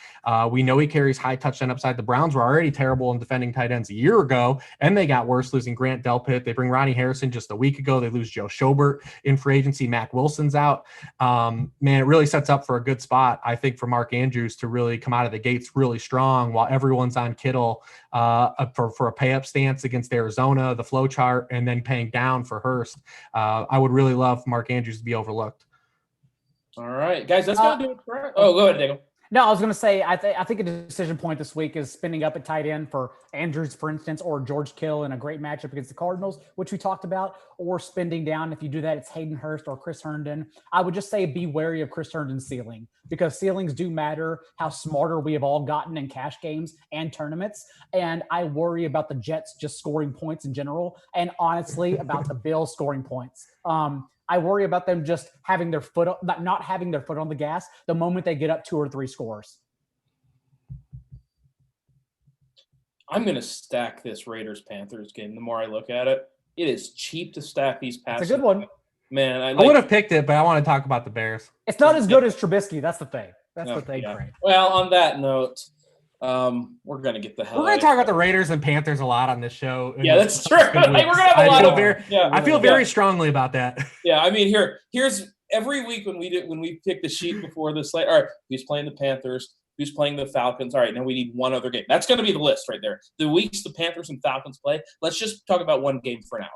We know he carries high touchdown upside. The Browns were already terrible in defending tight ends a year ago, and they got worse losing Grant Delpit. They bring Ronnie Harrison just a week ago. They lose Joe Schobert in free agency. Mac Wilson's out. It really sets up for a good spot, I think, for Mark Andrews to really come out of the gates really strong while everyone's on Kittle for a pay up stance against Arizona, the flow chart, and then paying down for Hurst. I would really love Mark Andrews to be overlooked. All right, guys, that's going to do it for go ahead, Daigle. No, I was going to say, I think a decision point this week is spending up at tight end for Andrews, for instance, or George Kittle in a great matchup against the Cardinals, which we talked about, or spending down. If you do that, it's Hayden Hurst or Chris Herndon. I would just say be wary of Chris Herndon's ceiling, because ceilings do matter, how smarter we have all gotten in cash games and tournaments. And I worry about the Jets just scoring points in general, and honestly about the Bills scoring points. I worry about them just having their not having their foot on the gas the moment they get up 2 or 3 scores. I'm going to stack this Raiders-Panthers game. The more I look at it, it is cheap to stack these passes. It's a good one. Man, I would have picked it, but I want to talk about the Bears. It's not as good as Trubisky. That's the thing. That's the thing, Crain. Well, on that note, we're going to get the hell We're going to talk about the Raiders and Panthers a lot on this show. Yeah, that's true. We're going to have a lot of I feel very strongly about that. Yeah, here's every week when we pick the sheet before the slate. All right, who's playing the Panthers? Who's playing the Falcons? All right, now we need one other game. That's going to be the list right there. The weeks the Panthers and Falcons play. Let's just talk about one game for an hour.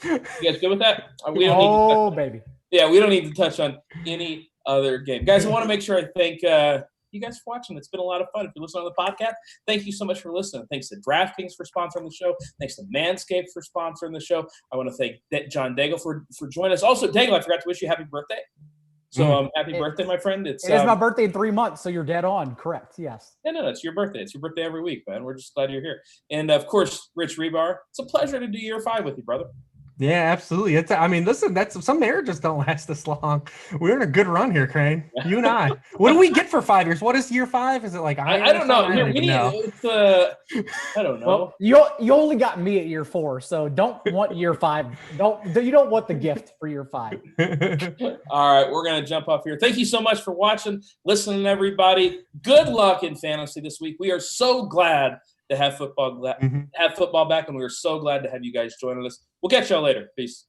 You guys good with that? We don't baby. Yeah, we don't need to touch on any other game. Guys, I want to make sure I thank you guys for watching. It's been a lot of fun. If you're listening on the podcast, thank you so much for listening. Thanks to DraftKings for sponsoring the show. Thanks to Manscaped for sponsoring the show. I want to thank John Daigle for joining us. Also, Daigle, I forgot to wish you happy birthday. So happy birthday, my friend. It is my birthday in 3 months, so you're dead on. Correct, yes. No, it's your birthday. It's your birthday every week, man. We're just glad you're here. And, of course, Rich Hribar, it's a pleasure to do year 5 with you, brother. Yeah, absolutely. Listen, that's some marriages don't last this long. We're in a good run here, Crain. You and I. What do we get for 5 years? What is year 5? Is it like I don't know. I don't even know. I don't know. Well, you only got me at year 4, so don't want year 5. You don't want the gift for year 5. All right, we're gonna jump off here. Thank you so much for watching, listening, everybody. Good luck in fantasy this week. We are so glad to have football back, and we are so glad to have you guys joining us. We'll catch y'all later. Peace.